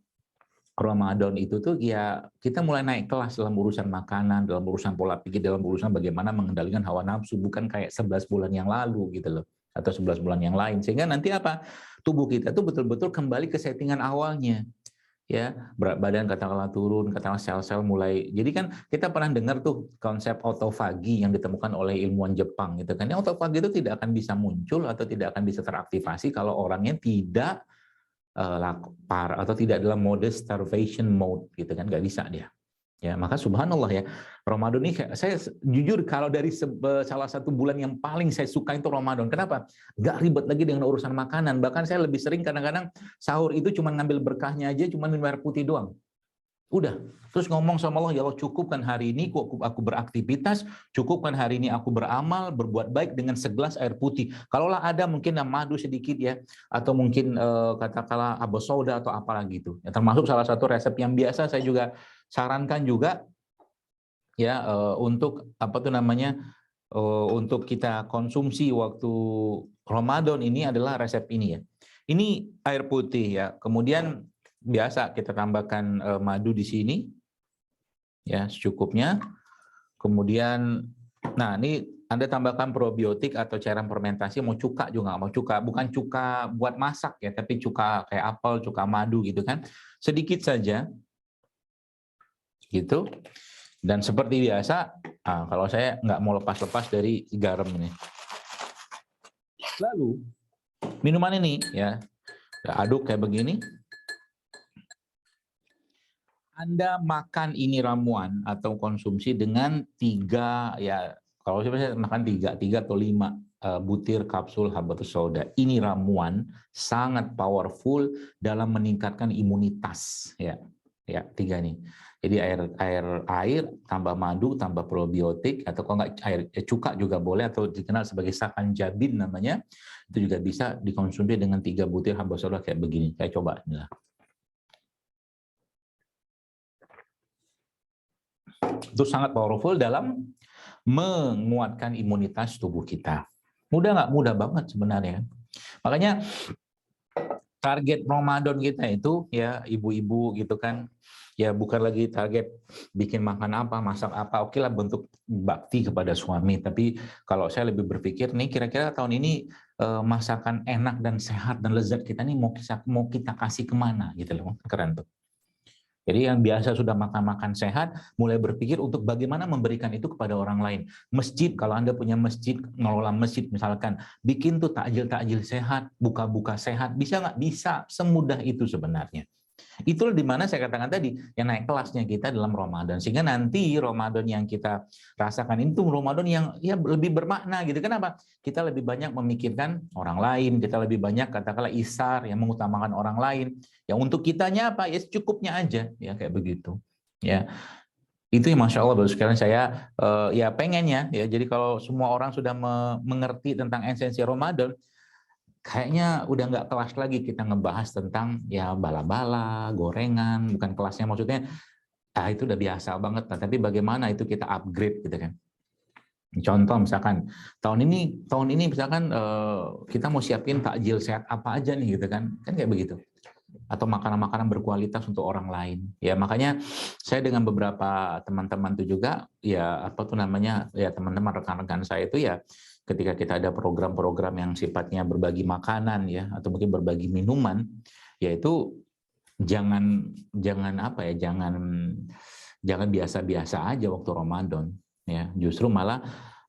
Ramadan itu tuh ya kita mulai naik kelas dalam urusan makanan, dalam urusan pola pikir, dalam urusan bagaimana mengendalikan hawa nafsu, bukan kayak 11 bulan yang lalu gitu loh, atau 11 bulan yang lain. Sehingga nanti apa? Tubuh kita tuh betul-betul kembali ke settingan awalnya. Ya, berat badan katakanlah turun, katakanlah sel-sel mulai. Jadi kan kita pernah dengar tuh konsep otofagi yang ditemukan oleh ilmuwan Jepang gitu kan. Yang otofagi itu tidak akan bisa muncul atau tidak akan bisa teraktivasi kalau orangnya tidak lapar atau tidak dalam mode starvation mode gitu kan, nggak bisa dia. Ya, maka subhanallah ya, Ramadan ini saya jujur kalau dari salah satu bulan yang paling saya suka itu Ramadan. Kenapa? Nggak ribet lagi dengan urusan makanan. Bahkan saya lebih sering kadang-kadang sahur itu cuma ngambil berkahnya aja, cuma minum air putih doang. Udah. Terus ngomong sama Allah, ya Allah cukupkan hari ini aku beraktivitas, cukupkan hari ini aku beramal, berbuat baik dengan segelas air putih. Kalaulah ada mungkin madu sedikit ya, atau mungkin katakanlah abos soda atau apalah gitu. Ya, termasuk salah satu resep yang biasa saya juga sarankan juga ya untuk untuk kita konsumsi waktu Ramadan ini adalah resep ini ya. Ini air putih ya. Kemudian biasa kita tambahkan madu di sini. Ya, secukupnya. Kemudian nah ini Anda tambahkan probiotik atau cairan fermentasi, mau cuka juga, mau cuka, bukan cuka buat masak ya, tapi cuka kayak apel, cuka madu gitu kan. Sedikit saja. Gitu. Dan seperti biasa, kalau saya nggak mau lepas-lepas dari garam ini. Lalu minuman ini ya, aduk kayak begini. Anda makan ini ramuan atau konsumsi dengan 3 ya, kalau saya makan 3 atau 5 butir kapsul habatus sauda. Ini ramuan sangat powerful dalam meningkatkan imunitas ya. Ya, 3 nih. Jadi air tambah madu tambah probiotik, atau kalau nggak air cuka juga boleh, atau dikenal sebagai sakan jabin namanya. Itu juga bisa dikonsumsi dengan 3 butir habatus sauda kayak begini. Saya coba inilah. Itu sangat powerful dalam menguatkan imunitas tubuh kita. Mudah nggak? Mudah banget sebenarnya. Makanya target Ramadan kita itu ya ibu-ibu gitu kan, ya bukan lagi target bikin makan apa, masak apa, oke lah bentuk bakti kepada suami. Tapi kalau saya lebih berpikir nih, kira-kira tahun ini masakan enak dan sehat dan lezat kita nih mau kita kasih kemana gitu loh, keren tuh. Jadi yang biasa sudah makan-makan sehat, mulai berpikir untuk bagaimana memberikan itu kepada orang lain. Masjid, kalau Anda punya masjid, ngelola masjid misalkan, bikin tuh takjil-takjil sehat, buka-buka sehat, bisa nggak? Bisa, semudah itu sebenarnya. Itulah dimana saya katakan tadi, yang naik kelasnya kita dalam Ramadan. Sehingga nanti Ramadan yang kita rasakan itu Ramadan yang ya lebih bermakna gitu. Kenapa? Kita lebih banyak memikirkan orang lain, kita lebih banyak katakanlah isar yang mengutamakan orang lain. Ya untuk kitanya apa? Ya cukupnya aja, ya kayak begitu. Ya. Itu yang Masya Allah, baru sekarang saya ya pengennya ya. Jadi kalau semua orang sudah mengerti tentang esensi Ramadan, kayaknya udah nggak kelas lagi kita ngebahas tentang ya bala-bala, gorengan, bukan kelasnya maksudnya, itu udah biasa banget. Nah, tapi bagaimana itu kita upgrade gitu kan. Contoh misalkan tahun ini misalkan kita mau siapin takjil sehat apa aja nih gitu kan kayak begitu. Atau makanan-makanan berkualitas untuk orang lain. Ya makanya saya dengan beberapa teman-teman itu juga ya apa tuh namanya ya teman-teman rekan-rekan saya itu ya ketika kita ada program-program yang sifatnya berbagi makanan ya atau mungkin berbagi minuman yaitu jangan apa ya jangan biasa-biasa aja waktu Ramadan ya justru malah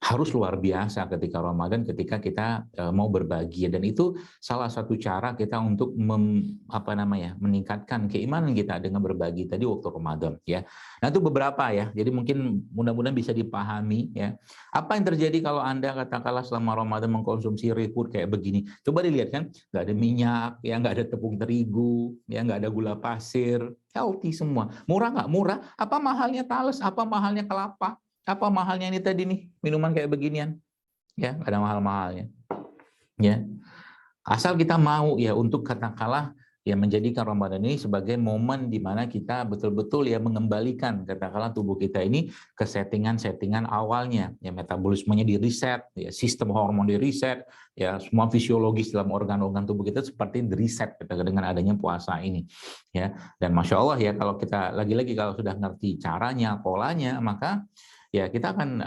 harus luar biasa ketika Ramadan ketika kita mau berbagi dan itu salah satu cara kita untuk meningkatkan keimanan kita dengan berbagi tadi waktu Ramadan ya. Nah itu beberapa ya. Jadi mungkin mudah-mudahan bisa dipahami ya. Apa yang terjadi kalau Anda katakanlah selama Ramadan mengkonsumsi real food kayak begini? Coba dilihat kan, nggak ada minyak, ya nggak ada tepung terigu, ya nggak ada gula pasir, healthy semua. Murah nggak? Murah. Apa mahalnya talas? Apa mahalnya kelapa? Apa mahalnya ini tadi nih minuman kayak beginian ya nggak ada mahal-mahalnya ya asal kita mau ya untuk katakanlah ya menjadikan Ramadan ini sebagai momen di mana kita betul-betul ya mengembalikan katakanlah tubuh kita ini ke settingan awalnya ya metabolismenya di reset ya sistem hormon di reset ya semua fisiologis dalam organ-organ tubuh kita seperti di reset dengan adanya puasa ini ya dan Masya Allah ya kalau kita lagi-lagi kalau sudah ngerti caranya polanya maka ya kita akan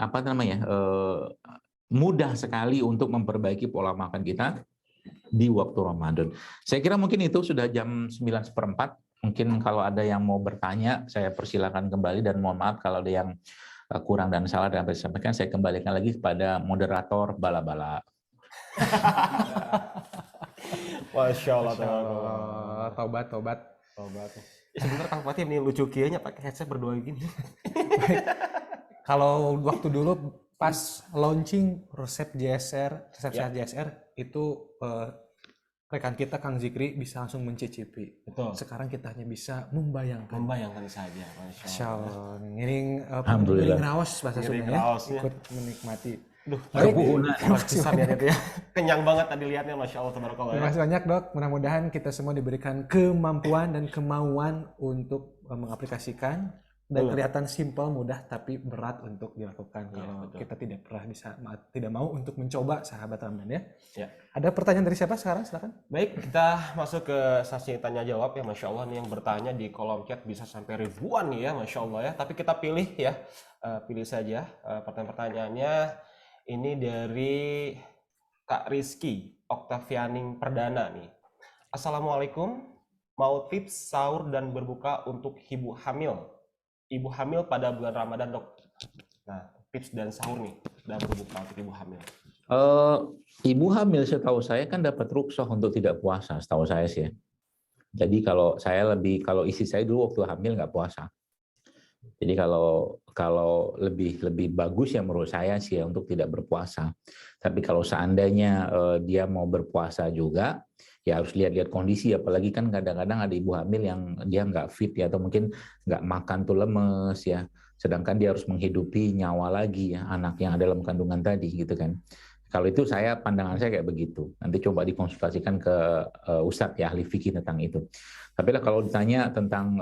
mudah sekali untuk memperbaiki pola makan kita di waktu Ramadan. Saya kira mungkin itu sudah jam 9:04. Mungkin kalau ada yang mau bertanya, saya persilakan kembali dan mohon maaf kalau ada yang kurang dan salah dan saya sampaikan, saya kembalikan lagi kepada moderator bala-bala. Masya Allah. Tobat. Ya, sebentar Kang Fatih ini lucu kianya pakai headset berdua gini. Kalau waktu dulu pas launching resep sehat JSR itu rekan kita Kang Zikri bisa langsung mencicipi. Betul. Sekarang kita hanya bisa membayangkan saja. Masya Allah. Ngiring raos bahasa Sunda ya. Ikut menikmati. Duh, ya. Kenyang banget tadi lihatnya, Masya Allah, tabarakallah. Terima kasih banyak dok. Mudah-mudahan kita semua diberikan kemampuan dan kemauan untuk mengaplikasikan. Dan kelihatan simpel, mudah, tapi berat untuk dilakukan kalau kita tidak mau untuk mencoba sahabat Ramadan ya. Ada pertanyaan dari siapa sekarang? Silakan. Baik, kita masuk ke sesi tanya jawab ya, Masya Allah nih yang bertanya di kolom chat bisa sampai ribuan nih ya, Masya Allah ya. Tapi kita pilih ya, pilih saja pertanyaan-pertanyaannya. Ini dari Kak Rizky Oktavianing Perdana nih. Assalamualaikum, mau tips sahur dan berbuka untuk ibu hamil pada bulan Ramadan dok. Nah tips dan sahur nih dan berbuka untuk ibu hamil. Ibu hamil setahu saya kan dapat rukhsah untuk tidak puasa setahu saya sih. Jadi kalau istri saya dulu waktu hamil nggak puasa. Jadi kalau lebih bagus ya menurut saya sih ya untuk tidak berpuasa. Tapi kalau seandainya dia mau berpuasa juga, ya harus lihat-lihat kondisi. Apalagi kan kadang-kadang ada ibu hamil yang dia nggak fit ya atau mungkin nggak makan tuh lemes ya. Sedangkan dia harus menghidupi nyawa lagi ya anak yang ada dalam kandungan tadi gitu kan. Kalau itu pandangan saya kayak begitu. Nanti coba dikonsultasikan ke Ustadz ya ahli fikih tentang itu. Tapi lah kalau ditanya tentang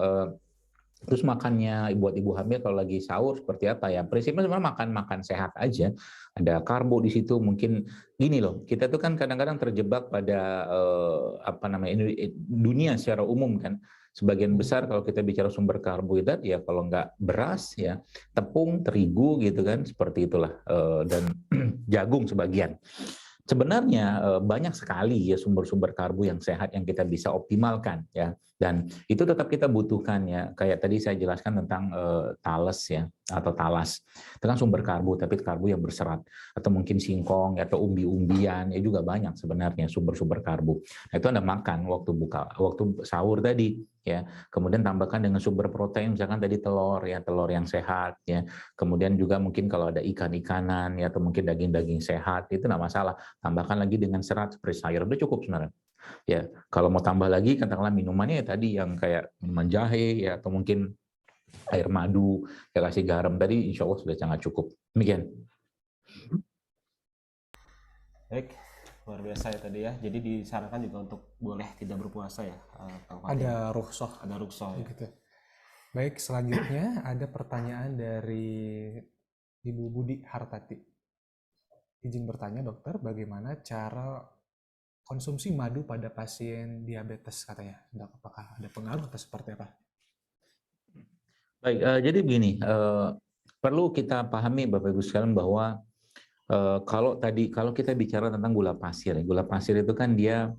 terus makannya buat ibu hamil kalau lagi sahur seperti apa ya? Prinsipnya sebenarnya makan sehat aja. Ada karbo di situ. Mungkin gini loh, kita tuh kan kadang-kadang terjebak pada dunia secara umum kan. Sebagian besar kalau kita bicara sumber karbohidrat ya kalau nggak beras ya tepung, terigu gitu kan seperti itulah dan jagung sebagian. Sebenarnya banyak sekali ya sumber-sumber karbo yang sehat yang kita bisa optimalkan ya dan itu tetap kita butuhkan ya kayak tadi saya jelaskan tentang talas ya atau talas itu kan sumber karbo tapi karbo yang berserat atau mungkin singkong atau umbi-umbian ya juga banyak sebenarnya sumber-sumber karbo. Nah, itu Anda makan waktu sahur tadi ya. Kemudian tambahkan dengan sumber protein, misalkan tadi telur ya, telur yang sehat ya. Kemudian juga mungkin kalau ada ikan-ikanan ya, atau mungkin daging-daging sehat, itu nggak masalah. Tambahkan lagi dengan serat seperti sayur, udah cukup sebenarnya. Ya, kalau mau tambah lagi katakanlah minumannya ya tadi yang kayak minuman jahe ya, atau mungkin air madu, ya kasih garam tadi, insya Allah sudah sangat cukup. Demikian. Baik, luar biasa ya tadi ya. Jadi disarankan juga untuk boleh tidak berpuasa ya, Kang Fadil. Ada rukhsah. Ada rukhsah ya. Gitu. Baik, selanjutnya ada pertanyaan dari Ibu Budi Hartati. Izin bertanya dokter, bagaimana cara konsumsi madu pada pasien diabetes katanya? Apakah ada pengaruh atau seperti apa? Baik, jadi begini, perlu kita pahami Bapak Ibu sekalian bahwa kalau kita bicara tentang gula pasir itu kan dia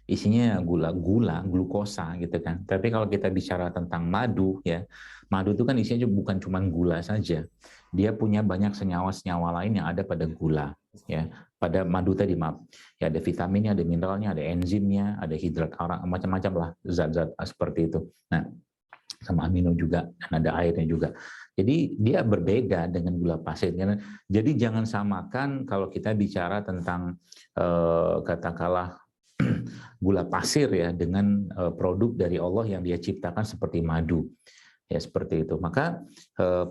isinya glukosa gitu kan. Tapi kalau kita bicara tentang madu ya, madu itu kan isinya bukan cuma gula saja. Dia punya banyak senyawa-senyawa lain yang ada pada gula ya. Pada madu tadi maaf. Ya ada vitaminnya, ada mineralnya, ada enzimnya, ada hidrat arang, macam-macam lah zat-zat seperti itu. Nah, sama amino juga, dan ada airnya juga. Jadi dia berbeda dengan gula pasir. Jadi jangan samakan kalau kita bicara tentang katakanlah gula pasir ya dengan produk dari Allah yang Dia ciptakan seperti madu. Ya seperti itu. Maka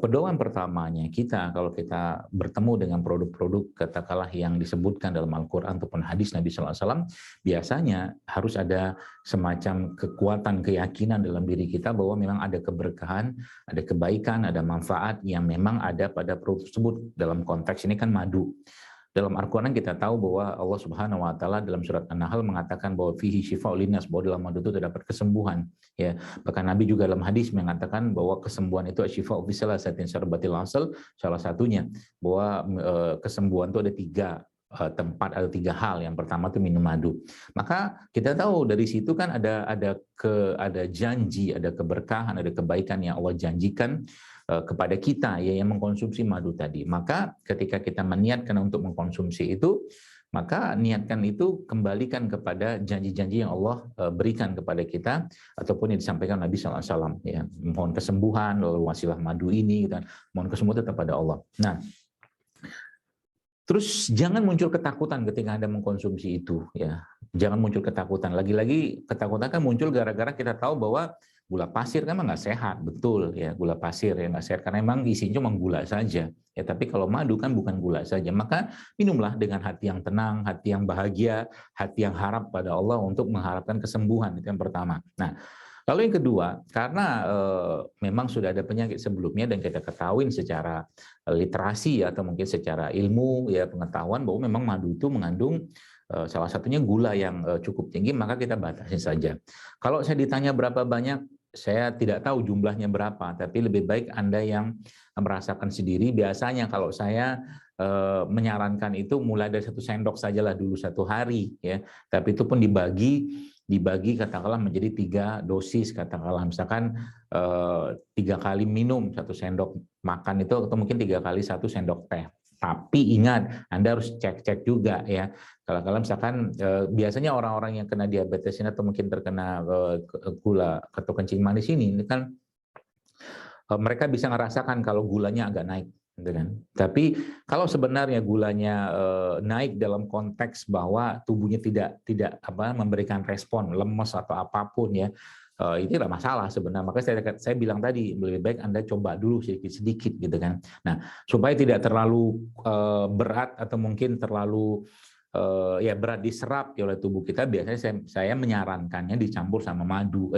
pedoman pertamanya kita kalau kita bertemu dengan produk-produk katakanlah yang disebutkan dalam Al-Qur'an ataupun hadis Nabi SAW, biasanya harus ada semacam kekuatan keyakinan dalam diri kita bahwa memang ada keberkahan, ada kebaikan, ada manfaat yang memang ada pada produk tersebut. Dalam konteks ini kan madu. Dalam Al-Quran kita tahu bahwa Allah Subhanahu wa taala dalam surat An-Nahl mengatakan bahwa fihi syifa'ul linnas, bahwa dalam madu itu terdapat kesembuhan ya. Bahkan Nabi juga dalam hadis mengatakan bahwa kesembuhan itu syifa'u fi salasatin syarbatil asal, salah satunya bahwa kesembuhan itu ada 3 tempat, ada 3 hal. Yang pertama itu minum madu. Maka kita tahu dari situ kan ada janji, ada keberkahan, ada kebaikan yang Allah janjikan kepada kita ya yang mengkonsumsi madu tadi. Maka ketika kita meniatkan untuk mengkonsumsi itu, maka niatkan itu kembalikan kepada janji-janji yang Allah berikan kepada kita ataupun yang disampaikan Nabi SAW ya. Mohon kesembuhan lalu wasilah madu ini dan mohon kesembuhan tetap pada Allah. Nah, terus jangan muncul ketakutan ketika Anda mengkonsumsi itu ya. Jangan muncul ketakutan. Lagi-lagi ketakutan kan muncul gara-gara kita tahu bahwa gula pasir kan nggak sehat, betul ya, gula pasir ya nggak sehat karena memang isinya cuma gula saja. Ya tapi kalau madu kan bukan gula saja, maka minumlah dengan hati yang tenang, hati yang bahagia, hati yang harap pada Allah untuk mengharapkan kesembuhan, itu yang pertama. Nah, lalu yang kedua, karena memang sudah ada penyakit sebelumnya dan kita ketahui secara literasi atau mungkin secara ilmu ya pengetahuan bahwa memang madu itu mengandung salah satunya gula yang cukup tinggi, maka kita batasi saja. Kalau saya ditanya berapa banyak, saya tidak tahu jumlahnya berapa, tapi lebih baik Anda yang merasakan sendiri. Biasanya kalau saya menyarankan itu mulai dari 1 sendok sajalah dulu 1 hari ya. Tapi itu pun dibagi katakanlah menjadi 3 dosis, katakanlah misalkan 3 kali minum 1 sendok makan itu atau mungkin 3 kali 1 sendok teh. Tapi ingat, Anda harus cek-cek juga ya. Kalau misalkan biasanya orang-orang yang kena diabetes ini atau mungkin terkena gula atau kencing manis ini kan mereka bisa merasakan kalau gulanya agak naik, gitu kan. Tapi kalau sebenarnya gulanya naik dalam konteks bahwa tubuhnya tidak memberikan respon, lemes atau apapun ya, itu tidak masalah sebenarnya. Makanya saya bilang tadi lebih baik Anda coba dulu sedikit gitu kan. Nah, supaya tidak terlalu berat atau mungkin terlalu berat diserap oleh tubuh kita, biasanya saya menyarankannya dicampur sama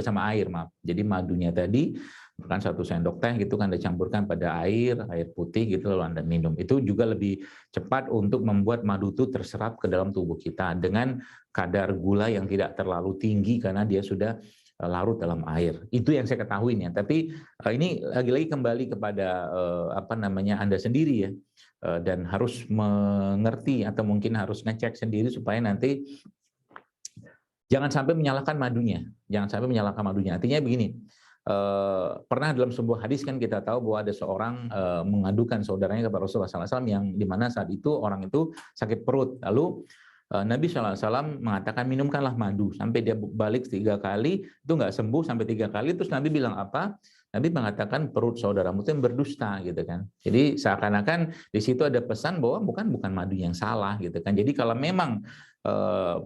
sama air, maaf. Jadi madunya tadi bukan 1 sendok teh gitu kan Anda campurkan pada air putih gitu lalu Anda minum. Itu juga lebih cepat untuk membuat madu itu terserap ke dalam tubuh kita dengan kadar gula yang tidak terlalu tinggi karena dia sudah larut dalam air. Itu yang saya ketahui ya. Tapi ini lagi-lagi kembali kepada Anda sendiri ya. Dan harus mengerti atau mungkin harus ngecek sendiri supaya nanti jangan sampai menyalahkan madunya. Jangan sampai menyalahkan madunya. Artinya begini, pernah dalam sebuah hadis kan kita tahu bahwa ada seorang mengadukan saudaranya kepada Rasulullah SAW yang dimana saat itu orang itu sakit perut. Lalu Nabi SAW mengatakan minumkanlah madu sampai dia balik 3 kali itu nggak sembuh sampai 3 kali, terus Nabi bilang apa? Nabi mengatakan perut saudaramu itu yang berdusta gitu kan. Jadi seakan-akan di situ ada pesan bahwa bukan madu yang salah gitu kan. Jadi kalau memang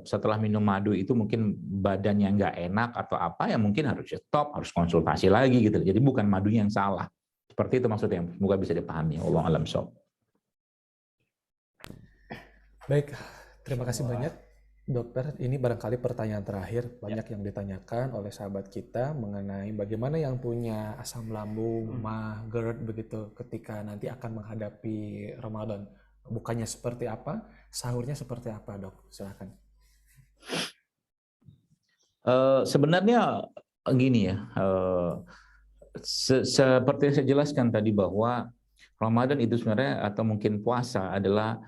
setelah minum madu itu mungkin badannya nggak enak atau apa ya mungkin harus stop, harus konsultasi lagi gitu. Jadi bukan madu yang salah. Seperti itu maksudnya. Semoga bisa dipahami. Wallahu a'lam bishawab. Baik, terima kasih banyak dokter. Ini barangkali pertanyaan terakhir. Banyak yang ditanyakan oleh sahabat kita mengenai bagaimana yang punya asam lambung, mah, GERD begitu ketika nanti akan menghadapi Ramadan. Bukannya seperti apa, sahurnya seperti apa, Dok? Silakan. Sebenarnya gini ya, seperti yang saya jelaskan tadi bahwa Ramadan itu sebenarnya atau mungkin puasa adalah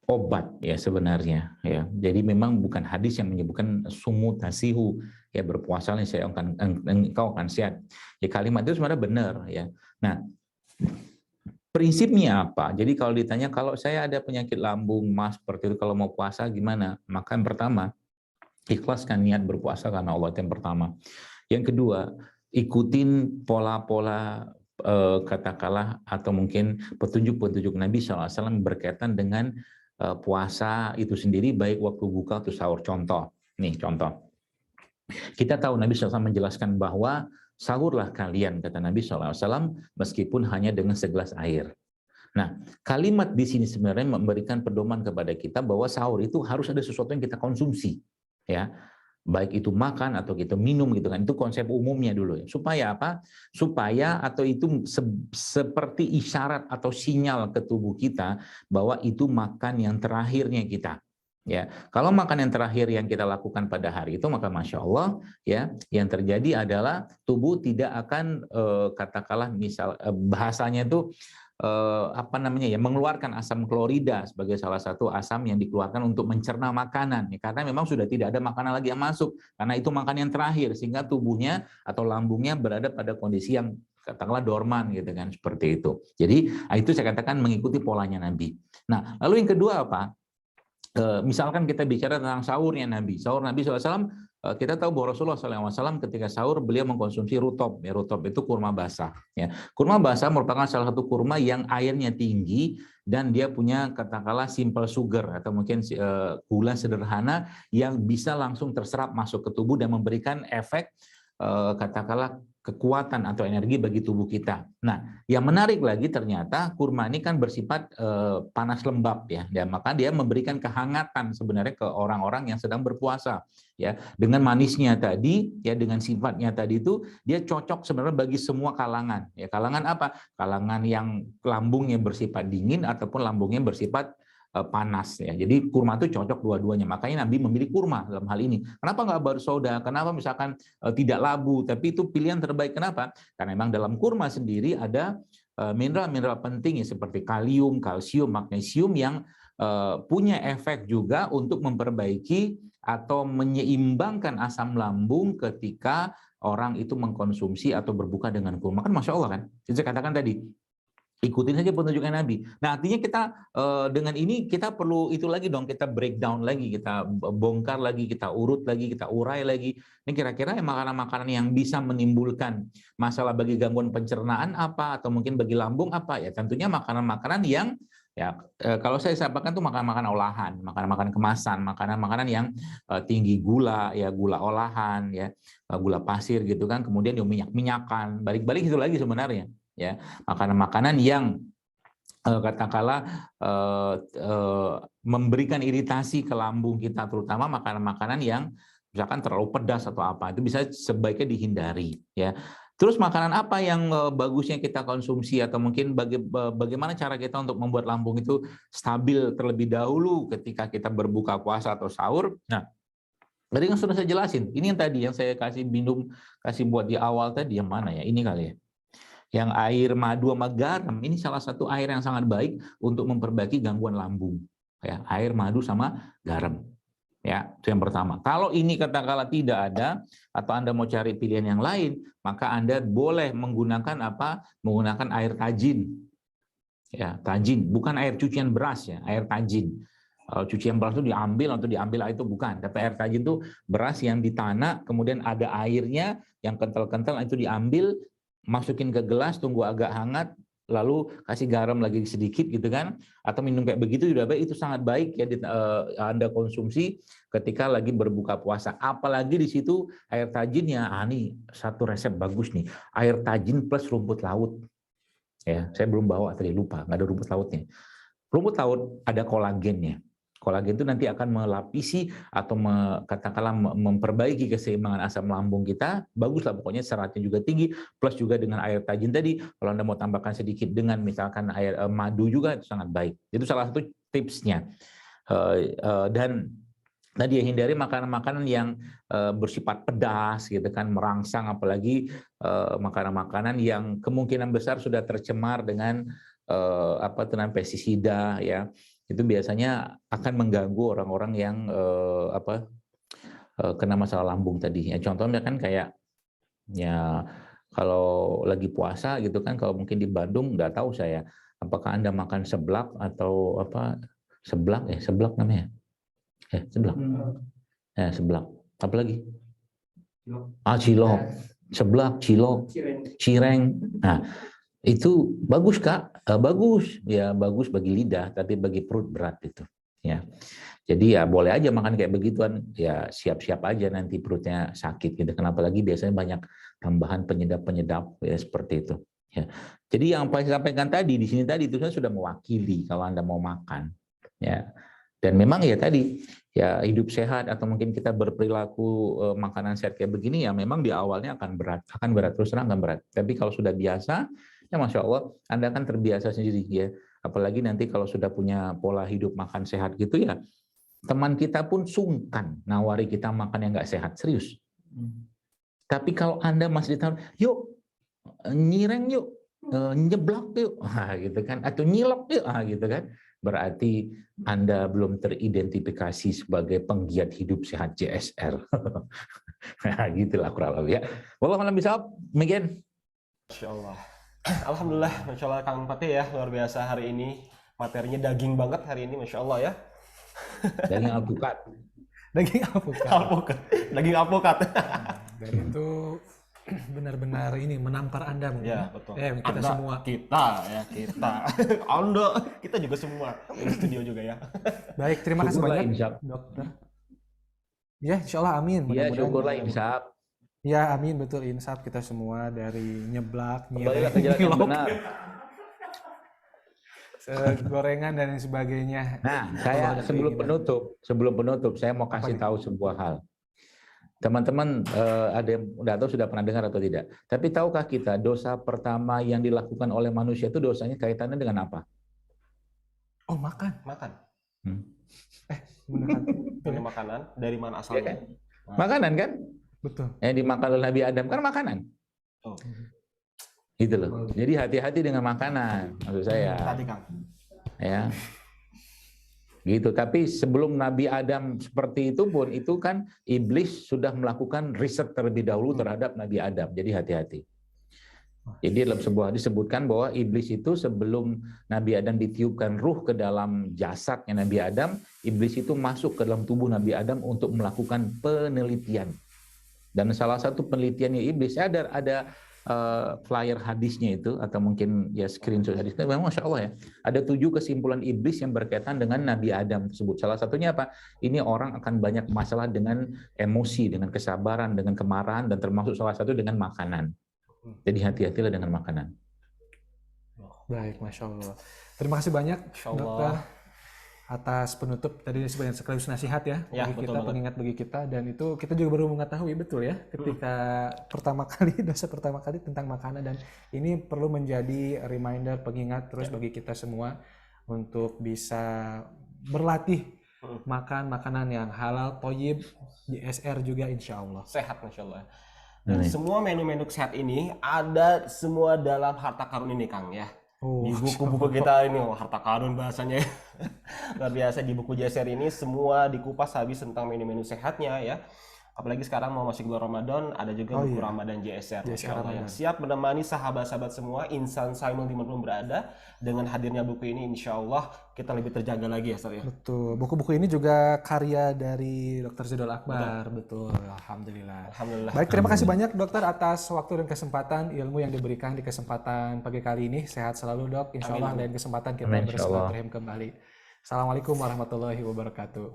obat ya sebenarnya ya. Jadi memang bukan hadis yang menyebutkan sumu tasihu ya berpuasalah saya engkau akan sehat. Ya kalimat itu sebenarnya benar ya. Nah, prinsipnya apa? Jadi kalau ditanya kalau saya ada penyakit lambung, mas seperti itu kalau mau puasa gimana? Maka yang pertama ikhlaskan niat berpuasa karena Allah itu yang pertama. Yang kedua, ikutin pola-pola katakanlah atau mungkin petunjuk-petunjuk Nabi SAW berkaitan dengan puasa itu sendiri baik waktu buka atau sahur. Contoh, kita tahu Nabi SAW menjelaskan bahwa sahurlah kalian kata Nabi SAW meskipun hanya dengan segelas air. Nah, kalimat di sini sebenarnya memberikan pedoman kepada kita bahwa sahur itu harus ada sesuatu yang kita konsumsi, ya. Baik itu makan atau kita minum gitu kan, itu konsep umumnya dulu ya. Supaya apa? Supaya atau itu seperti isyarat atau sinyal ke tubuh kita bahwa itu makan yang terakhirnya kita. Ya, kalau makan yang terakhir yang kita lakukan pada hari itu maka masya Allah ya, yang terjadi adalah tubuh tidak akan katakanlah misal bahasanya itu mengeluarkan asam klorida sebagai salah satu asam yang dikeluarkan untuk mencerna makanan ya, karena memang sudah tidak ada makanan lagi yang masuk karena itu makan yang terakhir sehingga tubuhnya atau lambungnya berada pada kondisi yang katakanlah dorman gitu kan seperti itu. Jadi itu saya katakan mengikuti polanya Nabi. Nah lalu yang kedua apa? Misalkan kita bicara tentang sahurnya Nabi. Sahur Nabi SAW, kita tahu bahwa Rasulullah SAW ketika sahur beliau mengkonsumsi rutop. Ya, rutop itu kurma basah. Ya. Kurma basah merupakan salah satu kurma yang airnya tinggi dan dia punya katakanlah simple sugar atau mungkin gula sederhana yang bisa langsung terserap masuk ke tubuh dan memberikan efek katakanlah kekuatan atau energi bagi tubuh kita. Nah, yang menarik lagi ternyata kurma ini kan bersifat panas lembab ya, dan maka dia memberikan kehangatan sebenarnya ke orang-orang yang sedang berpuasa ya. Dengan manisnya tadi ya, dengan sifatnya tadi itu dia cocok sebenarnya bagi semua kalangan. Ya, kalangan apa? Kalangan yang lambungnya bersifat dingin ataupun lambungnya bersifat panas ya. Jadi kurma itu cocok dua-duanya. Makanya Nabi memilih kurma dalam hal ini. Kenapa nggak baru soda? Kenapa misalkan tidak labu? Tapi itu pilihan terbaik. Kenapa? Karena memang dalam kurma sendiri ada mineral-mineral penting ya, seperti kalium, kalsium, magnesium yang punya efek juga untuk memperbaiki atau menyeimbangkan asam lambung ketika orang itu mengkonsumsi atau berbuka dengan kurma. Kan Masya Allah kan? Jadi saya katakan tadi, ikutin saja petunjuknya Nabi. Nah artinya kita dengan ini kita perlu itu lagi dong, kita breakdown lagi, kita bongkar lagi, kita urut lagi, kita urai lagi. Ini kira-kira makanan-makanan yang bisa menimbulkan masalah bagi gangguan pencernaan apa, atau mungkin bagi lambung apa ya, tentunya makanan-makanan yang ya kalau saya sampaikan tuh makanan-makanan olahan, makanan-makanan kemasan, makanan-makanan yang tinggi gula ya, gula olahan ya, gula pasir gitu kan, kemudian yang minyak-minyakan, balik-balik itu lagi sebenarnya. Ya, makanan-makanan yang katakanlah memberikan iritasi ke lambung kita, terutama makanan-makanan yang misalkan terlalu pedas atau apa, itu bisa sebaiknya dihindari ya. Terus makanan apa yang bagusnya kita konsumsi, atau mungkin bagaimana cara kita untuk membuat lambung itu stabil terlebih dahulu ketika kita berbuka puasa atau sahur. Nah, tadi yang sudah saya jelasin, ini yang tadi yang saya kasih buat di awal tadi, yang mana ya, ini kali ya. Yang air madu sama garam ini salah satu air yang sangat baik untuk memperbaiki gangguan lambung. Ya, air madu sama garam. Ya, itu yang pertama. Kalau ini katakanlah tidak ada atau Anda mau cari pilihan yang lain, maka Anda boleh menggunakan apa? Menggunakan air tajin. Ya, tajin, bukan air cucian beras ya, air tajin. cucian beras itu diambil atau diambil air itu bukan. Tapi air tajin itu beras yang ditanam, kemudian ada airnya yang kental-kental, itu diambil, masukin ke gelas, tunggu agak hangat, lalu kasih garam lagi sedikit gitu kan, atau minum kayak begitu sudah baik. Itu sangat baik ya Anda konsumsi ketika lagi berbuka puasa. Apalagi di situ air tajinnya, ini satu resep bagus nih, air tajin plus rumput laut. Ya, saya belum bawa tadi, lupa, nggak ada rumput lautnya. Rumput laut ada kolagennya. Kolagen itu nanti akan melapisi atau katakanlah memperbaiki keseimbangan asam lambung kita. Bagus lah pokoknya, seratnya juga tinggi. Plus juga dengan air tajin tadi, kalau Anda mau tambahkan sedikit dengan misalkan air madu juga, itu sangat baik. Itu salah satu tipsnya. Dan tadi ya, hindari makanan-makanan yang bersifat pedas gitu kan, merangsang, apalagi makanan-makanan yang kemungkinan besar sudah tercemar dengan pestisida ya. Itu biasanya akan mengganggu orang-orang yang kena masalah lambung tadi. Ya, contohnya kan kayak ya kalau lagi puasa gitu kan, kalau mungkin di Bandung nggak tahu saya apakah Anda makan seblak atau seblak namanya. Seblak. Seblak. Apa lagi? Cilok. Seblak, cilok, cireng. Nah, itu bagus Kak, bagus ya, bagus bagi lidah, tapi bagi perut berat itu ya. Jadi ya boleh aja makan kayak begituan, ya siap-siap aja nanti perutnya sakit gitu. Kenapa lagi biasanya banyak tambahan penyedap-penyedap ya, seperti itu ya. Jadi yang saya sampaikan tadi di sini tadi itu sudah mewakili kalau Anda mau makan ya. Dan memang ya tadi ya, hidup sehat atau mungkin kita berperilaku makanan sehat kayak begini ya, memang di awalnya akan berat terus terang akan berat. Tapi kalau sudah biasa ya Masya Allah, Anda akan terbiasa sendiri ya. Apalagi nanti kalau sudah punya pola hidup makan sehat gitu ya, teman kita pun sungkan nawari kita makan yang nggak sehat, serius. Tapi kalau Anda masih ditaruh, yuk nyireng yuk, nyeblak yuk, gitu kan, atau nyilok yuk, gitu kan, berarti Anda belum teridentifikasi sebagai penggiat hidup sehat JSR. Nah, gitulah kurang lebih ya. Wallahu a'lam bishawab. Demikian. Masya Allah. Alhamdulillah, Masya Allah Kang Fatih ya, luar biasa hari ini. Materinya daging banget hari ini, Masya Allah ya. Daging alpukat. Daging alpukat. Daging alpukat. Dan itu benar-benar ini menampar Anda mungkin. Ya, betul. Kita Anda, semua. Kita. Anda, kita juga semua. Di studio juga ya. Baik, terima kasih Syukurlah, banyak, Dokter. Ya, insya Allah amin. Ya, syukurlah insaf. Ya, amin, betul, insaf kita semua dari nyeblak, Kembalilah ke jalan yang benar. Gorengan dan lain sebagainya. Nah, saya sebelum penutup, saya mau kasih tahu sebuah hal. Teman-teman ada yang nggak tahu sudah pernah dengar atau tidak. Tapi tahukah kita dosa pertama yang dilakukan oleh manusia itu dosanya kaitannya dengan apa? Oh, makan. Beneran. Dari makanan, dari mana asalnya? Ya kan? Makanan kan? Betul. Yang dimakan oleh Nabi Adam kan makanan. Oh. Gitu loh. Jadi hati-hati dengan makanan, maksud saya. Tadi Kang. Ya. Gitu. Tapi sebelum Nabi Adam seperti itu pun, itu kan iblis sudah melakukan riset terlebih dahulu terhadap Nabi Adam. Jadi hati-hati. Jadi dalam sebuah disebutkan bahwa iblis itu sebelum Nabi Adam ditiupkan ruh ke dalam jasadnya Nabi Adam, iblis itu masuk ke dalam tubuh Nabi Adam untuk melakukan penelitian. Dan salah satu penelitiannya iblis, ada flyer hadisnya itu, atau mungkin ya screenshot hadisnya, memang Masya Allah ya, ada 7 kesimpulan iblis yang berkaitan dengan Nabi Adam tersebut. Salah satunya apa? Ini orang akan banyak masalah dengan emosi, dengan kesabaran, dengan kemarahan, dan termasuk salah satu dengan makanan. Jadi hati-hatilah dengan makanan. Baik, Masya Allah. Terima kasih banyak, Dokter, atas penutup tadi sebanyak sekaligus nasihat ya bagi kita, pengingat bagi kita, dan itu kita juga baru mengetahui betul ya ketika dosa pertama kali tentang makanan, dan ini perlu menjadi reminder, pengingat terus bagi kita semua untuk bisa berlatih makan makanan yang halal, thayyib, JSR juga insya Allah. Sehat Masya Allah. Dan semua menu-menu sehat ini ada semua dalam harta karun ini Kang ya. Di buku-buku kita ini, harta karun bahasanya. Luar biasa, di buku JSR ini semua dikupas habis tentang menu-menu sehatnya ya. Apalagi sekarang mau masuk bulan Ramadan, ada juga buku Ramadan JSR, Masya Allah, yang siap menemani sahabat-sahabat semua, insan Saimul dimanapun berada. Dengan hadirnya buku ini, insya Allah kita lebih terjaga lagi ya, Ustaz ya. Betul. Buku-buku ini juga karya dari Dr. Zaidul Akbar. Betul. Alhamdulillah. Alhamdulillah. Baik, terima kasih banyak dokter atas waktu dan kesempatan, ilmu yang diberikan di kesempatan pagi kali ini. Sehat selalu dok. Insya Allah lain kesempatan kita bersilaturahim kembali. Assalamualaikum warahmatullahi wabarakatuh.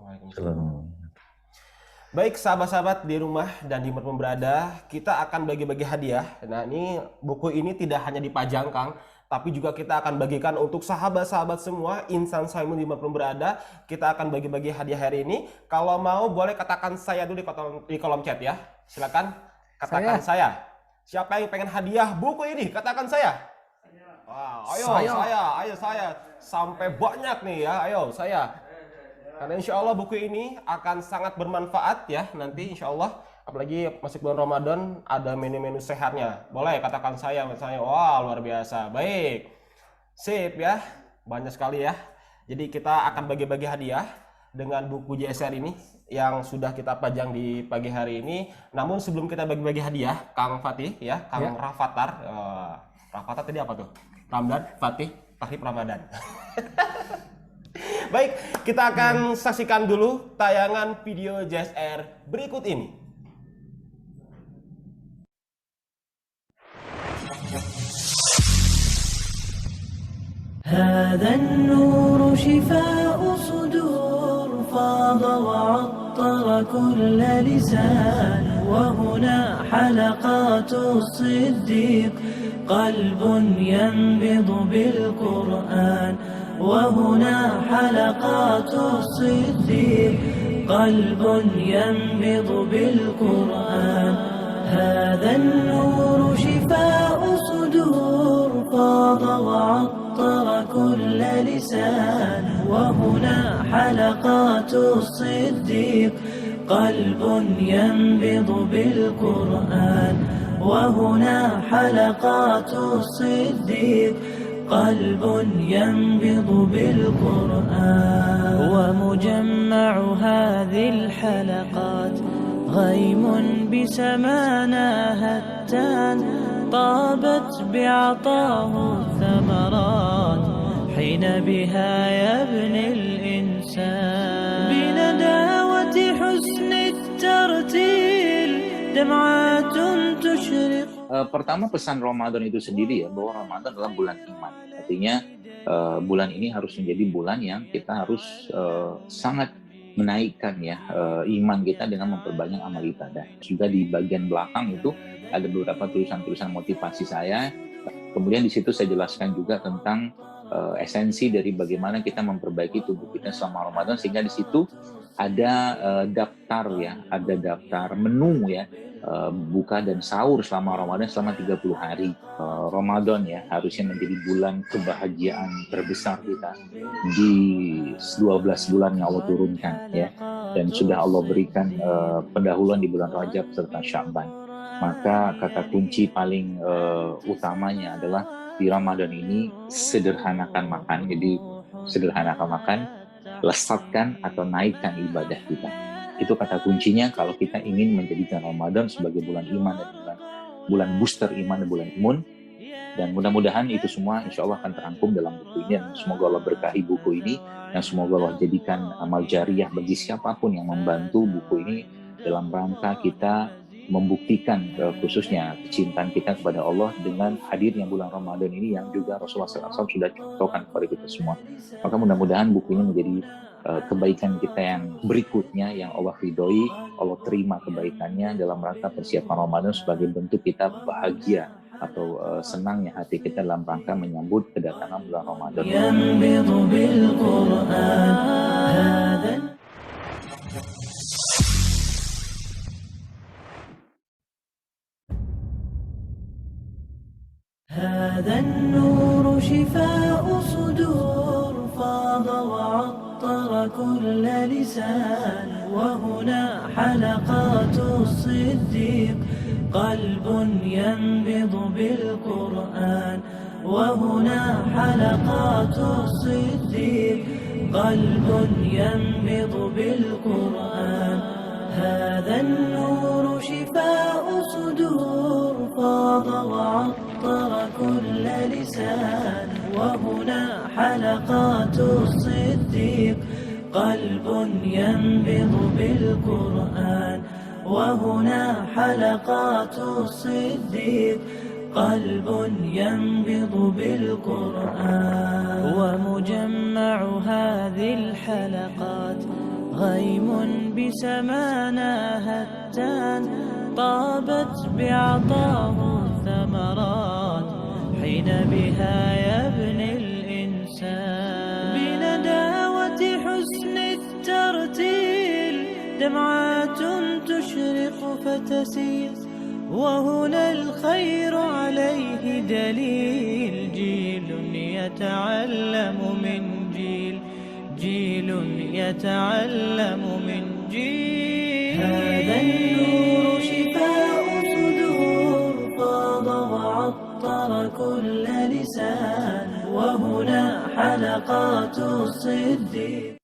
Baik sahabat-sahabat di rumah dan di dimanapun berada, kita akan bagi-bagi hadiah. Nah ini buku ini tidak hanya dipajang Kang, tapi juga kita akan bagikan untuk sahabat-sahabat semua, insan Saimul dimanapun berada. Kita akan bagi-bagi hadiah hari ini. Kalau mau boleh katakan saya dulu di kolom chat ya. Silakan katakan saya. Siapa yang pengen hadiah buku ini? Katakan saya. Wow, ayo saya. Sampai banyak nih ya, ayo saya. Karena insya Allah buku ini akan sangat bermanfaat ya nanti insya Allah. Apalagi masuk bulan Ramadan ada menu-menu sehatnya. Boleh katakan saya misalnya, wah luar biasa. Baik, sip ya, banyak sekali ya. Jadi kita akan bagi-bagi hadiah dengan buku JSR ini yang sudah kita pajang di pagi hari ini. Namun sebelum kita bagi-bagi hadiah, Kang Fatih ya, Kang Rafathar. Rafathar tadi apa tuh? Ramdan, Fatih, Tahrib Ramadan. Baik, kita akan saksikan dulu tayangan video JSR berikut ini. هذا النور شفاء صدور فاض وعطر كل لسان وهنا حلقات الصديق قلب ينبض بالقرآن وهنا حلقات الصديق قلب ينبض بالقرآن هذا النور شفاء صدور فاض وعطر كل لسان وهنا حلقات الصديق قلب ينبض بالقرآن وهنا حلقات الصديق قلب ينبض بالقرآن ومجمع هذه الحلقات غيم بسمانا هتان طابت بعطاه الثمرات حين بها يبني الإنسان بنداوة حسن الترتيل دمعات تشرق. Pertama pesan Ramadan itu sendiri ya, bahwa Ramadan adalah bulan iman. Artinya bulan ini harus menjadi bulan yang kita harus sangat menaikkan ya iman kita dengan memperbanyak amal ibadah. Juga di bagian belakang itu ada beberapa tulisan-tulisan motivasi saya. Kemudian di situ saya jelaskan juga tentang esensi dari bagaimana kita memperbaiki tubuh kita selama Ramadan, sehingga di situ ada daftar ya, ada daftar menu ya, buka dan sahur selama Ramadan selama 30 hari. Ramadan ya harusnya menjadi bulan kebahagiaan terbesar kita di 12 bulan yang Allah turunkan ya, dan sudah Allah berikan pendahuluan di bulan Rajab serta Sya'ban. Maka kata kunci paling utamanya adalah di Ramadan ini sederhanakan makan. Jadi sederhanakan makan, lesatkan atau naikkan ibadah kita. Itu kata kuncinya kalau kita ingin menjadikan Ramadan sebagai bulan iman dan bulan booster iman dan bulan imun. Dan mudah-mudahan itu semua insya Allah akan terangkum dalam buku ini, dan semoga Allah berkahi buku ini, dan semoga Allah jadikan amal jariah bagi siapapun yang membantu buku ini dalam rangka kita membuktikan khususnya kecintaan kita kepada Allah dengan hadirnya bulan Ramadan ini yang juga Rasulullah SAW sudah contohkan kepada kita semua. Maka mudah-mudahan buku ini menjadi kebaikan kita yang berikutnya yang Allah ridhoi, Allah terima kebaikannya dalam rangka persiapan Ramadan sebagai bentuk kita bahagia atau senangnya hati kita dalam rangka menyambut kedatangan bulan Ramadan. هذا النور شفاء صدور فاض وعطر كل لسان وهنا حلقات الصديق قلب ينبض بالقرآن وهنا حلقات الصديق قلب ينبض بالقرآن هذا النور كل لسان وهنا حلقات الصديق قلب ينبض بالقرآن وهنا حلقات الصديق قلب ينبض بالقرآن ومجمع هذه الحلقات غيم بسمانا هتان طابت بعطاه الثمرات حين بها يبني الإنسان بنداوة حسن الترتيل دمعات تشرق فتسير وهنا الخير عليه دليل جيل يتعلم من جيل جيل يتعلم من جيل هذا النور شفاء صدور فاض وعطر كل لسان وهنا حلقات الصديق.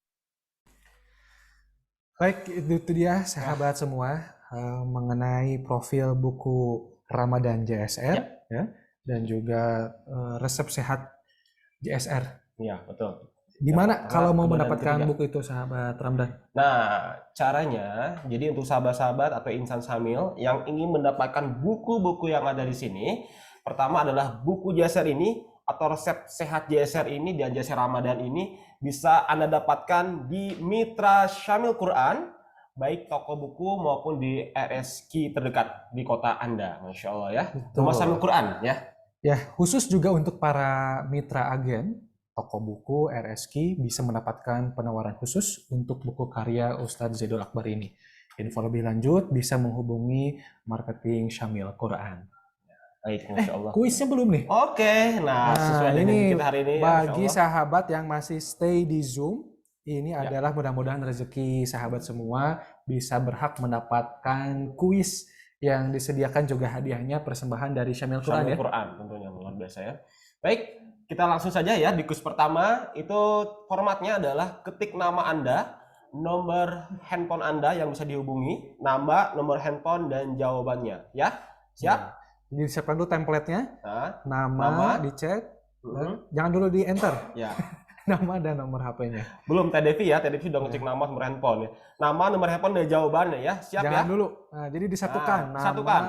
Baik, itu dia sahabat semua mengenai profil buku Ramadan JSR ya, dan juga resep sehat JSR. Iya, betul. Di mana kalau mau Ramadan mendapatkan ketiga. buku itu sahabat Ramdan? Nah, caranya, jadi untuk sahabat-sahabat atau insan samil yang ingin mendapatkan buku-buku yang ada di sini, pertama adalah buku JSR ini atau resep sehat JSR ini dan JSR Ramadan ini bisa Anda dapatkan di Mitra Syamil Quran, baik toko buku maupun di RSQ terdekat di kota Anda, Masya Allah ya. Rumah Syamil Quran ya. Ya, khusus juga untuk para mitra agen, toko buku RSQ bisa mendapatkan penawaran khusus untuk buku karya Ustadz Zaidul Akbar ini. Info lebih lanjut bisa menghubungi marketing Syamil Quran. Baik, Masya Allah. Kuisnya belum nih? Oke, nah sesuai dengan ini kita hari ini ya, bagi Masya Allah. sahabat yang masih stay di Zoom, ini adalah mudah-mudahan rezeki sahabat semua bisa berhak mendapatkan kuis yang disediakan juga hadiahnya persembahan dari Syamil Quran Syamil ya. Quran tentunya luar biasa ya. Baik, kita langsung saja ya di kuis pertama. Itu formatnya adalah ketik nama Anda, nomor handphone Anda yang bisa dihubungi, nama, nomor handphone dan jawabannya ya. Siap? Jadi disiapkan dulu template-nya, Nah, nama dicek, jangan dulu di enter ya. nama dan nomor HP-nya. Belum TDV ya, TDV sudah ngecek nama, nomor handphone ya. Nama, nomor handphone dan jawabannya ya. Siap Jangan ya? dulu. Nah, jadi disatukan. Nah, Nama, satukan.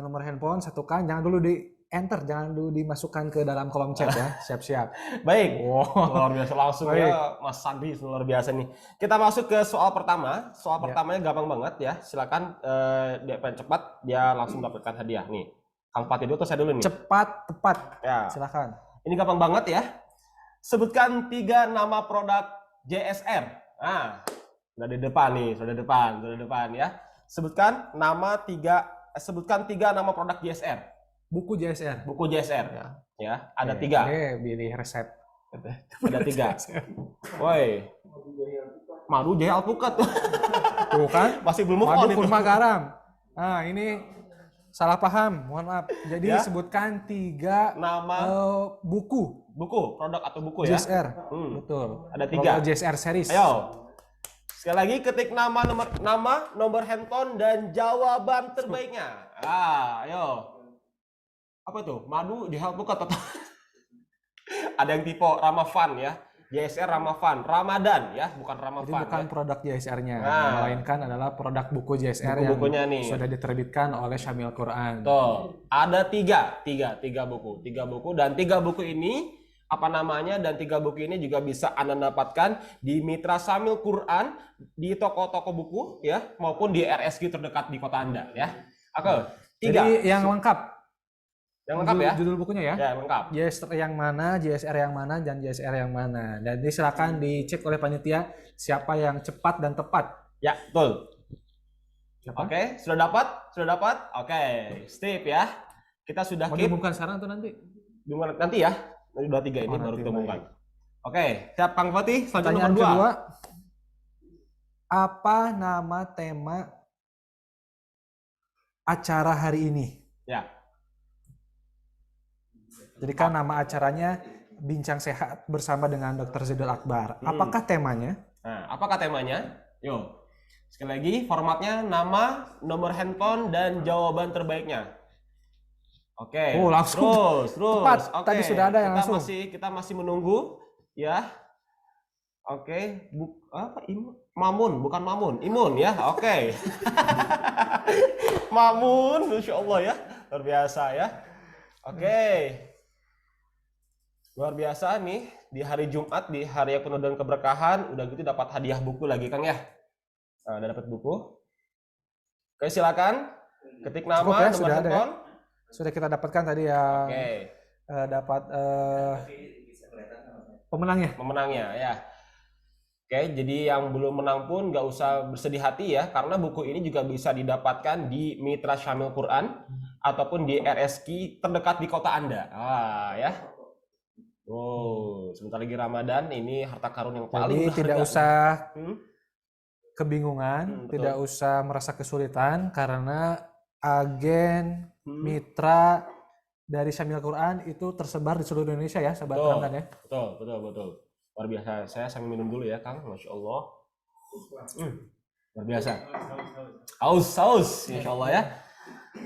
nomor handphone satukan, jangan dulu di enter, jangan dulu dimasukkan ke dalam kolom chat ya. Siap-siap. Baik. Wow. Luar biasa langsung Baik. ya Mas Sandi, luar biasa nih. Kita masuk ke soal pertama. Soal pertamanya gampang banget ya. Silakan dia pengen cepat, dia langsung dapatkan hadiah nih. Kang Fatih dulu atau saya dulu nih? Cepat, tepat. Ya. Silakan. Ini gampang banget ya. Sebutkan 3 nama produk JSR. Nah, sudah di depan nih, sudah di depan ya. Sebutkan 3 nama produk JSR. Buku JSR. Buku JSR. Ya, ada 3. Oke, pilih resep. Ada 3. Woi. Madu jahe alpukat. Tuh kan? Masih belum move on Madu itu. kurma garam. Nah, ini salah paham. Mohon maaf. Jadi Ya. sebutkan 3 Nama buku produk atau buku ya. JSR. Hmm. Betul. Ada 3. Kalau JSR series. Ayo. Sekali lagi ketik nama, nomor handphone dan jawaban terbaiknya. Ayo. Apa itu? Madu di alpukat atau ada yang tipe Ramavan ya. JSR Ramavan, Ramadan ya, bukan Ramavan. Jadi bukan ya. produk JSR-nya, Nah. melainkan adalah produk buku JSR Buku-bukunya yang nih. sudah diterbitkan oleh Syamil Quran. Tuh, ada 3 buku. 3 buku dan 3 buku ini apa namanya dan 3 buku ini juga bisa Anda dapatkan di Mitra Syamil Quran di toko-toko buku ya maupun di RSQ terdekat di kota Anda ya. Oke, 3. Jadi yang lengkap. Yang lengkap ya. Judul bukunya ya. Ya, lengkap. JSR yang mana, JSR yang mana, dan JSR yang mana. Dan silakan dicek oleh panitia siapa yang cepat dan tepat. Ya, betul. Siapa? Oke, sudah dapat? Sudah dapat? Oke, step ya. Kita sudah Mau keep. diumumkan sekarang atau nanti? Nanti ya. Nanti 2 3 ini Oh, baru nanti, kita umumkan. Oke, siap Kang Fatih. Selanjutnya Pertanyaan nomor 2. kedua, apa nama tema acara hari ini? Ya. Jadi kan nama acaranya Bincang Sehat bersama dengan Dr. Zaidul Akbar. Apakah temanya? Nah, apakah temanya? Yuk. Sekali lagi, formatnya nama, nomor handphone, dan jawaban terbaiknya. Oke. Oh, langsung. Terus. Tepat. Oke. Tadi sudah ada yang langsung. Kita masih menunggu ya. Oke, apa Mamun, bukan Mamun, Imun ya. Oke. Mamun, Insya Allah ya. Luar biasa ya. Oke. Luar biasa nih di hari Jumat, di hari yang penuh dengan keberkahan, udah gitu dapat hadiah buku lagi Kang ya. Nah, udah dapat buku. Oke, silakan ketik nama, Cukup ya, nomor sudah ada ya? handphone. Sudah kita dapatkan tadi yang Oke, dapat pemenangnya. pemenangnya ya. Oke, jadi yang belum menang pun nggak usah bersedih hati ya, karena buku ini juga bisa didapatkan di Mitra Syamil Quran ataupun di RSQ terdekat di kota Anda. Ya. Oh, sebentar lagi Ramadan, ini harta karun yang paling Jadi tidak berharga. usah Hmm? kebingungan, Betul. tidak usah merasa kesulitan karena agen Hmm. mitra dari Syamil Quran itu tersebar di seluruh Indonesia ya, sahabat Betul. Ramadan ya. Betul. Luar biasa. Saya sambil minum dulu ya, Kang. Masya Allah. Luar biasa. Haus. Insya Allah ya.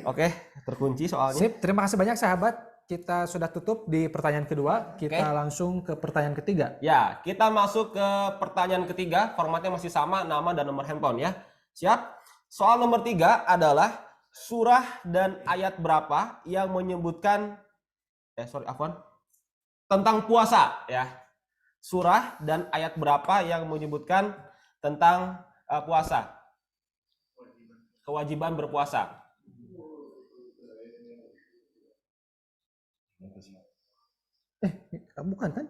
Oke, terkunci soalnya. Sip, terima kasih banyak sahabat. Kita sudah tutup di pertanyaan kedua. Kita Oke. langsung ke pertanyaan ketiga. Ya, kita masuk ke pertanyaan ketiga. Formatnya masih sama, nama dan nomor handphone ya. Siap? Soal nomor 3 adalah surah dan ayat berapa yang menyebutkan tentang puasa ya. Surah dan ayat berapa yang menyebutkan tentang puasa. Kewajiban berpuasa. Bukan kan?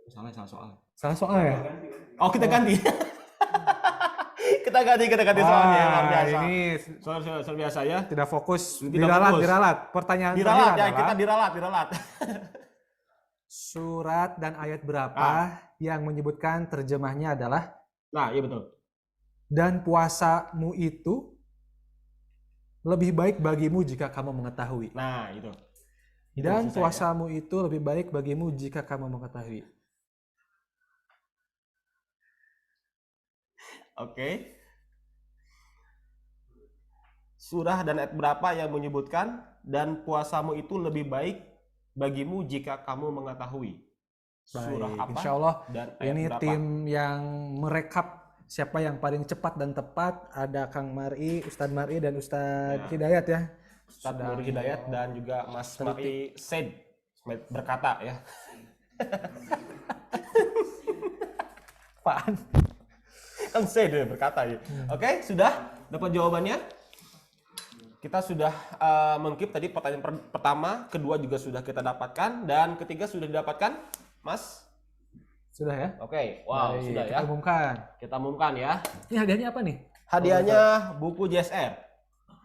Salah soal. Salah soal ya? Oh, kita ganti. kita ganti soalnya. Luar biasa. Ini Soal biasa ya. tidak fokus. Tidak Diralat, fokus. diralat. Pertanyaan Diralat terakhir ya, adalah, kita diralat. surat dan ayat berapa yang menyebutkan terjemahnya adalah Nah, iya betul. dan puasamu itu lebih baik bagimu jika kamu mengetahui. Nah, itu. Dan maksud saya, puasamu itu lebih baik bagimu jika kamu mengetahui. Oke. Surah dan ayat berapa yang menyebutkan dan puasamu itu lebih baik bagimu jika kamu mengetahui. Surah Baik, apa? insya Allah Dan ayat ini berapa? tim yang merekap siapa yang paling cepat dan tepat. Ada Kang Mar'i, Ustadz Mar'i dan Ustadz Ya. Hidayat ya. Ustadz Sedang Nur Hidayat dan juga Mas teliti. Mari Said berkata ya. Apaan? Kan Said ya berkata ya. Oke, sudah dapat jawabannya. Kita sudah mengkip tadi pertanyaan pertama, kedua juga sudah kita dapatkan dan ketiga sudah didapatkan, Mas. Sudah ya? Oke, wow, Baik, sudah ya. kita umumkan. Kita umumkan ya. Ini hadiahnya apa nih? Hadiahnya buku JSR.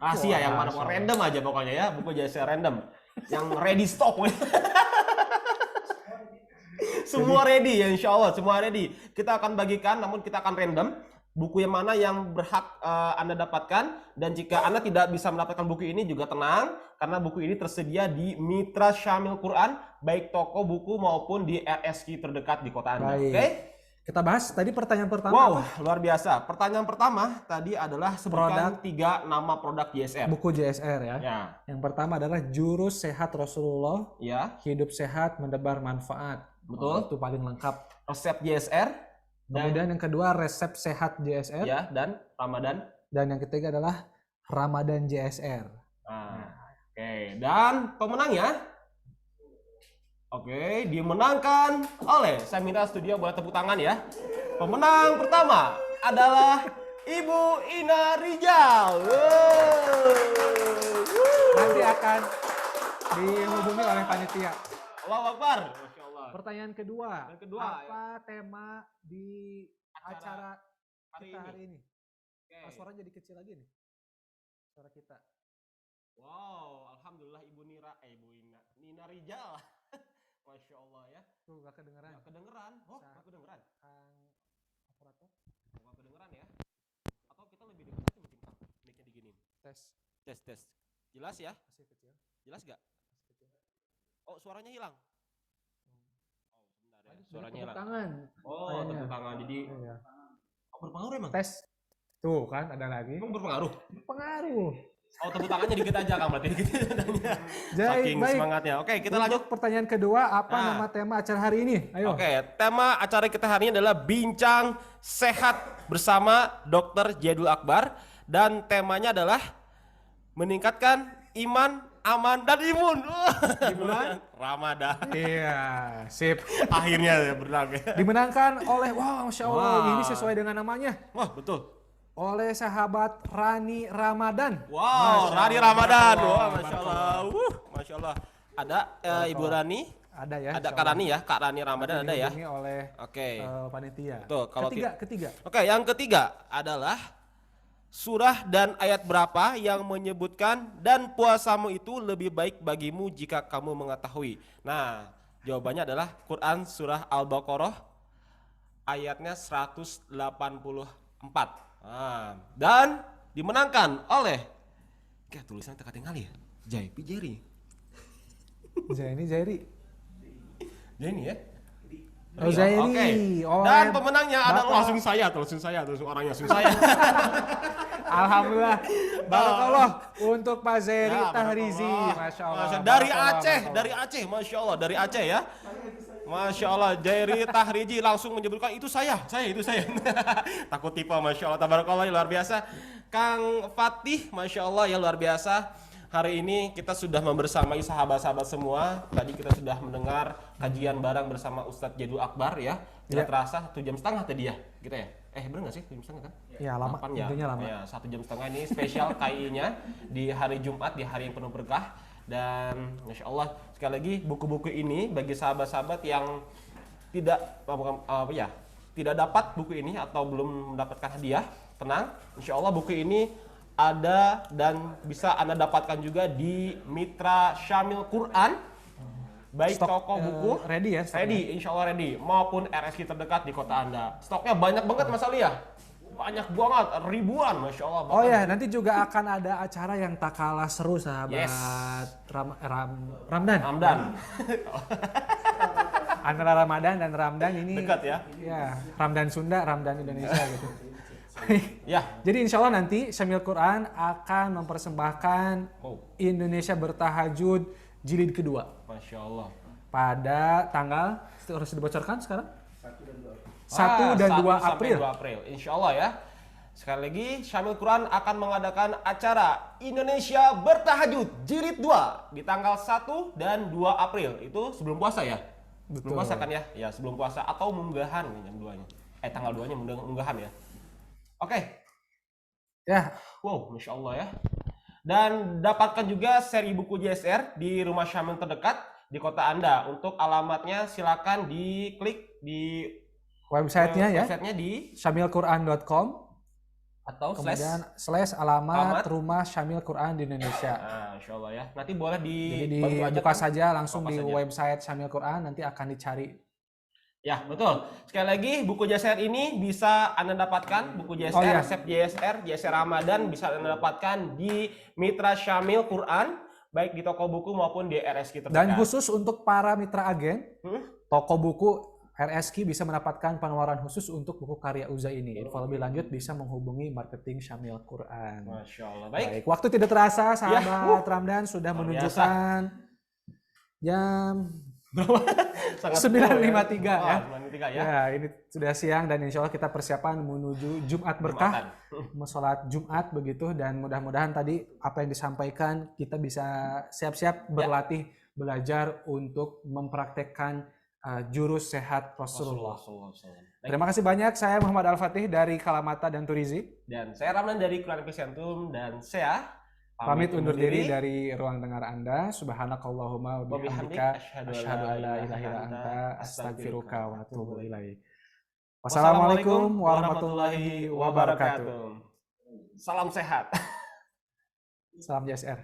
Rahasia yang mana Wah, random aja pokoknya ya, buku JSR random. Yang ready stock. Semua ready ya, insya Allah semua ready. Kita akan bagikan, namun kita akan random buku yang mana yang berhak Anda dapatkan, dan jika Anda tidak bisa mendapatkan buku ini juga tenang, karena buku ini tersedia di Mitra Syamil Quran, baik toko buku maupun di RSQ terdekat di kota Anda. Baik. Oke? Kita bahas tadi pertanyaan pertama. Wow, apa? luar biasa. Pertanyaan pertama tadi adalah sebutkan 3 nama produk JSR. Buku JSR ya. Ya, Yang pertama adalah Jurus Sehat Rasulullah, ya, Hidup Sehat Mendebar Manfaat. Betul. Itu paling lengkap. resep JSR Kemudian yang kedua Resep Sehat JSR. ya, dan Ramadan. Dan yang ketiga adalah Ramadan JSR. Nah, oke, dan pemenangnya, oke, dimenangkan oleh, saya minta studio boleh tepuk tangan ya. Pemenang pertama adalah Ibu Ina Rijal. Nanti akan dihubungi oleh panitia. Allahu Akbar. Masya Allah. Pertanyaan kedua. Yang kedua, apa tema di acara kita hari ini? Oke. Suaranya jadi kecil lagi nih. Suara kita. Wow, alhamdulillah Ibu Nina Rijal. Masya Allah ya. Tuh gak kedengeran. Nggak kedengeran. Oh, nggak kedengeran. Kang operator. Nggak kedengeran ya. Atau kita lebih dekat aja mungkin Kang. Mic-nya diginiin. Tes. Jelas ya? Masih kecil. Jelas nggak? Masih kecil. Oh, suaranya hilang. Oh, sebentar ya. Tadi Suaranya tepuk hilang. tangan. Oh, Kayaknya. tepuk tangan. Jadi Iya. berpengaruh emang? Tes. Tuh kan ada lagi. Emang berpengaruh? Pengaruh. Oh, tepuk tangannya dikit aja Kang berarti. Dikit aja. Saking baik. semangatnya. Oke, kita Untuk lanjut. pertanyaan kedua, apa Nah. nama tema acara hari ini? Ayo. Oke, tema acara kita hari ini adalah Bincang Sehat bersama Dr. Jaidul Akbar dan temanya adalah meningkatkan iman, aman dan imun. Di bulan Ramadan. Iya, sip. Akhirnya ya benar ya. Dimenangkan oleh, Masya Allah, Wah. ini sesuai dengan namanya. Wah, betul. Oleh sahabat Rani Ramadan. Wow, Rani Ramadan. Wah, Masya Allah. Masya Allah. Ada Ibu Rani. Ada ya. Ada insya Kak Allah. Rani ya. Kak Rani Ramadan ada ya. Dihubungi oleh Oke. panitia. Betul, kalau Ketiga. Oke, yang ketiga adalah surah dan ayat berapa yang menyebutkan dan puasamu itu lebih baik bagimu jika kamu mengetahui. Nah, jawabannya adalah Quran surah Al-Baqarah ayatnya 184. Nah, dan dimenangkan oleh kayak tulisan teka tinggali ya. JP Jerry. Zairi. Ini ya. Oh, Zairi. Oke. Oleh Dan pemenangnya adalah Bapak- langsung saya, orangnya langsung saya. Alhamdulillah. Barakallah untuk Pak Zairi Ya, Tahrizi. barakallah. Masya Allah. Dari Barakallah, Aceh, barakallah. dari Aceh, Masya Allah, dari Aceh ya. Masya Allah, Jairi Tahriji langsung menyebutkan itu saya. Takut tipe, Masya Allah, tabarakallah, luar biasa. Kang Fatih, Masya Allah, ya luar biasa. Hari ini kita sudah membersamai sahabat-sahabat semua. Tadi kita sudah mendengar kajian bareng bersama Ustadz Jaidul Akbar ya. Tidak Ya. terasa 1,5 jam tadi ya, gitu ya. Bener nggak sih 1,5 jam kan? Ya, lama. 8 ya. Intinya lama. Ya, 1,5 jam ini spesial KI-nya di hari Jumat, di hari yang penuh berkah. Dan Masya Allah, sekali lagi buku-buku ini bagi sahabat-sahabat yang tidak tidak dapat buku ini atau belum mendapatkan hadiah, tenang, Insya Allah buku ini ada dan bisa Anda dapatkan juga di Mitra Syamil Quran, baik Stok, toko buku ready ya, stoknya? ready, Insya Allah ready, maupun RSQ terdekat di kota Anda. Stoknya banyak banget Mas Ali ya, banyak banget, ribuan, Masya Allah. Oh bahkan. ya, nanti juga akan ada acara yang tak kalah seru sahabat. Yes. Ramdan. Ramdan, Antara Ramadan dan Ramdan ini dekat ya. ya, Ramdan Sunda, Ramdan Indonesia gitu. Ya, Jadi insya Allah nanti Syamil Quran akan mempersembahkan oh, Indonesia Bertahajud jilid kedua Masya Allah. pada tanggal, harus dibocorkan sekarang? 1 Ah, dan 2 sampai April. 2 April. Insya Allah ya. Sekali lagi, Syamil Quran akan mengadakan acara Indonesia Bertahajud Jilid 2 di tanggal 1 dan 2 April. Itu sebelum puasa ya? Sebelum Betul. puasa kan ya? Ya, sebelum puasa atau munggahan jam 2-nya. Tanggal 2-nya munggahan ya. Oke. Ya, Wow, Masya Allah ya. Dan dapatkan juga seri buku JSR di rumah Syamil terdekat di kota Anda. Untuk alamatnya silakan diklik di websitenya ya, websitenya di syamilquran.com. atau Kemudian slash alamat Alamat. rumah Syamil Quran di Indonesia. Nah, Insya Allah ya. Nanti boleh Jadi dibantu aja dibuka kan? saja langsung Buka di saja. website Syamil Quran, nanti akan dicari. Ya, betul. Sekali lagi, buku JSR ini bisa Anda dapatkan, buku JSR, Oh, iya. resep JSR Ramadan bisa Anda dapatkan di Mitra Syamil Quran, baik di toko buku maupun di RSQ terdekat. Dan khusus untuk para mitra agen, Hmm? toko buku RSQ bisa mendapatkan penawaran khusus untuk buku karya Uza ini. Info lebih lanjut bisa menghubungi marketing Syamil Quran. Masya Allah. Baik. Baik, waktu tidak terasa sahabat Ramdan sudah Luar menunjukkan jam Sangat 9.53 ya. 9.53 ya. Ya, ini sudah siang dan insya Allah kita persiapan menuju Jumat berkah, Jumatan. sholat Jumat begitu, dan mudah-mudahan tadi apa yang disampaikan kita bisa siap-siap berlatih belajar untuk mempraktekkan jurus sehat Rasulullah. Baik. Terima kasih banyak, saya Muhammad Al-Fatih dari Kalamata dan Turizi. Dan saya Ramlan dari Quran Epicentum dan saya Pamit undur diri dari ruang dengar Anda. Subhanakallahumma wa Wabihamdik, bihamdika asyhadu asyhadu an la ilaha ilaha illa anta, anta astaghfiruka wa atubu ilaik. Wassalamualaikum Wassalamualaikum warahmatullahi wabarakatuh. Salam sehat. Salam JSR.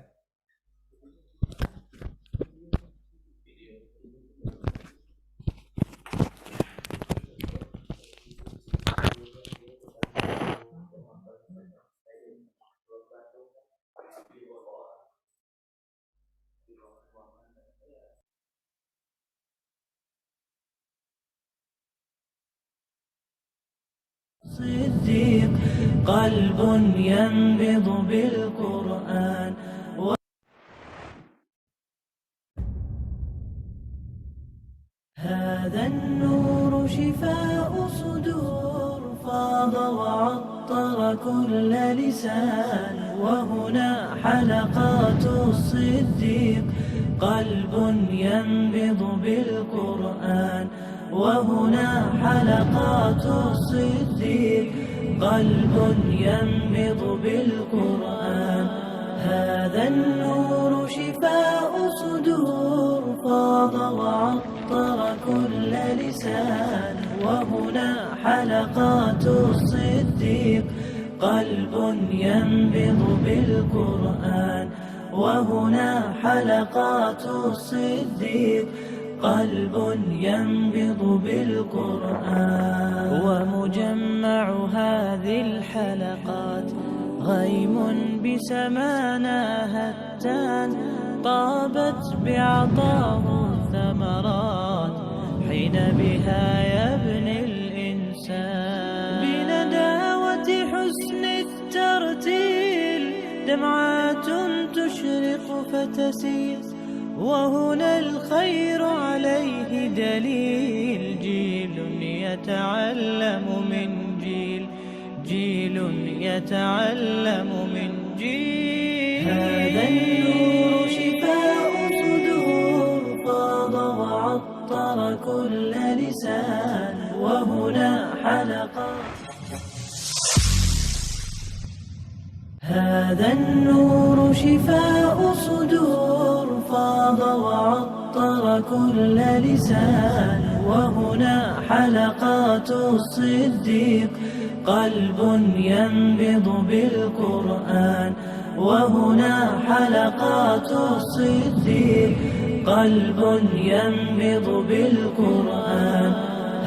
الصديق قلب ينبض بالقرآن. هذا النور شفاء صدور فاض وعطر كل لسان. وهنا حلقات الصديق قلب ينبض بالقرآن. وهنا حلقات الصديق قلب ينبض بالقرآن. هذا النور شفاء صدور فاض وعطر كل لسان. وهنا حلقات الصديق قلب ينبض بالقرآن. وهنا حلقات الصديق قلب ينبض بالقرآن. ومجمع هذه الحلقات غيم بسمانا هتان. طابت بعطاه الثمرات حين بها يبني الإنسان. بنداوة حسن الترتيل دمعات تشرق فتسيل. وهنا الخير عليه دليل. جيل يتعلم من جيل. جيل يتعلم من جيل. هذا النور شفاء صدور فاض وعطر كل لسان. وهنا حلقات. هذا النور شفاء صدور فاض وعطر كل لسان. وهنا حلقات الصديق قلب ينبض بالقرآن. وهنا حلقات الصديق قلب ينبض بالقرآن.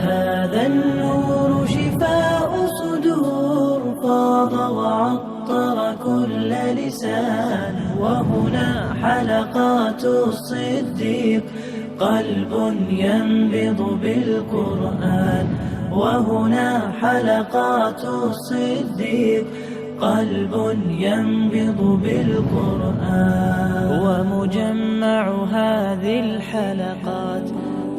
هذا النور شفاء صدور فاض وعطر كل لسان. وهنا حلقات الصديق قلب ينبض بالقرآن. وهنا حلقات الصديق قلب ينبض بالقرآن. ومجمع هذه الحلقات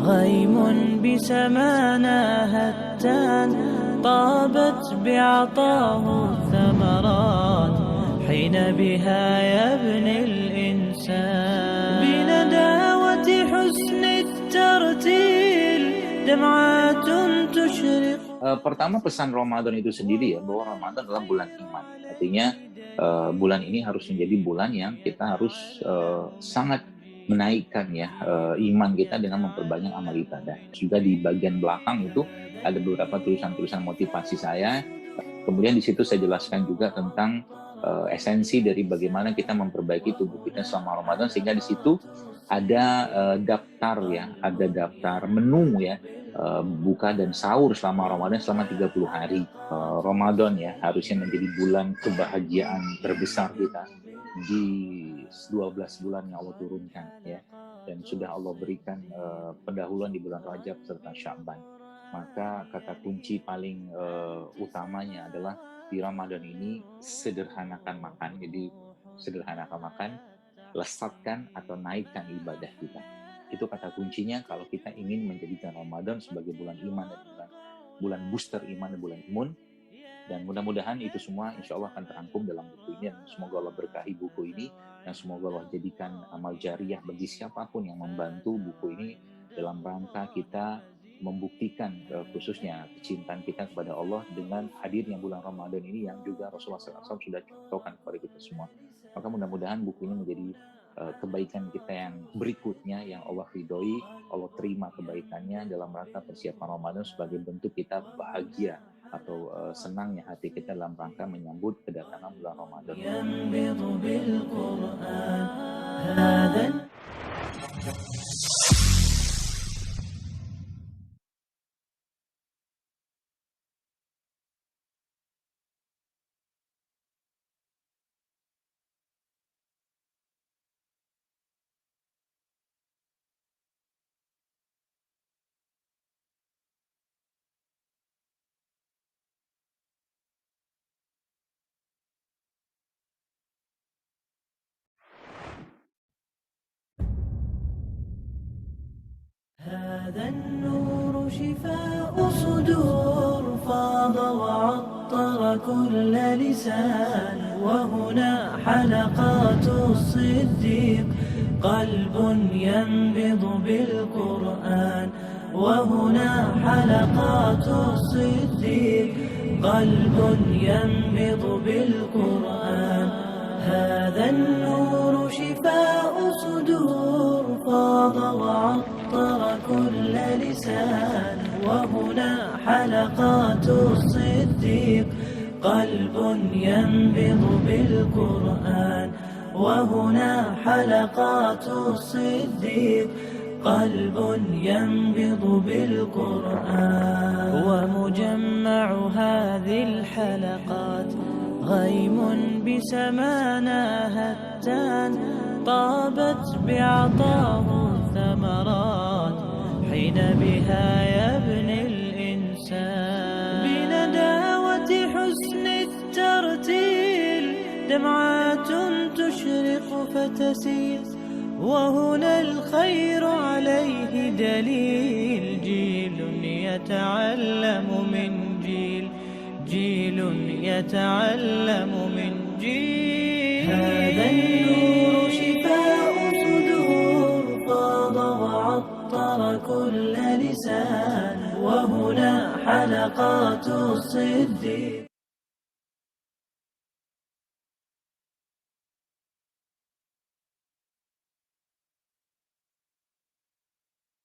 غيم بسمانا هتان. طابت بعطاه الثمرات حين بها يبني الإنسان. بنداوة حسن الترتيل دمعات تشرق. Pertama, pesan Ramadan itu sendiri ya, bahwa Ramadan adalah bulan iman. Artinya bulan ini harus menjadi bulan yang kita harus sangat menaikkan ya iman kita dengan memperbanyak amal ibadah. Juga di bagian belakang itu ada beberapa tulisan-tulisan motivasi saya. Kemudian di situ saya jelaskan juga tentang esensi dari bagaimana kita memperbaiki tubuh kita selama Ramadan, sehingga di situ ada daftar ya, ada daftar menu ya, buka dan sahur selama Ramadan selama 30 hari. Ramadan ya harusnya menjadi bulan kebahagiaan terbesar kita di 12 bulan yang Allah turunkan ya, dan sudah Allah berikan pendahuluan di bulan Rajab serta Sya'ban. Maka kata kunci paling utamanya adalah di Ramadan ini sederhanakan makan. Jadi sederhanakan makan, lesatkan atau naikkan ibadah kita. Itu kata kuncinya kalau kita ingin menjadikan Ramadan sebagai bulan iman dan bulan booster iman dan bulan imun. Dan mudah-mudahan itu semua insya Allah akan terangkum dalam buku ini, dan semoga Allah berkahi buku ini, dan semoga Allah jadikan amal jariah bagi siapapun yang membantu buku ini dalam rangka kita membuktikan khususnya kecintaan kita kepada Allah dengan hadirnya bulan Ramadan ini yang juga Rasulullah SAW sudah contohkan kepada kita semua. Maka mudah-mudahan buku ini menjadi kebaikan kita yang berikutnya yang Allah ridhoi, Allah terima kebaikannya dalam rangka persiapan Ramadan sebagai bentuk kita bahagia atau senangnya hati kita dalam rangka menyambut kedatangan bulan Ramadan. هذا النور شفاء صدور فاض وعطر كل لسان وهنا حلقات الصديق قلب ينبض بالقرآن وهنا حلقات الصديق قلب ينبض بالقرآن هذا النور شفاء صدور فاض وعطر كل لسان وهنا حلقات الصديق قلب ينبض بالقرآن وهنا حلقات الصديق قلب ينبض بالقرآن ومجمع هذه الحلقات غيم بسمانا هتان طابت بعطاه الثمرات حين بها يبني الإنسان بنداوة حسن الترتيل دمعات تشرق فتسير وهنا الخير عليه دليل جيل يتعلم من جيل جيل يتعلم من جيل هذا النور شفاء صدور فاض وعطر كل لسان وهنا حلقات الصديق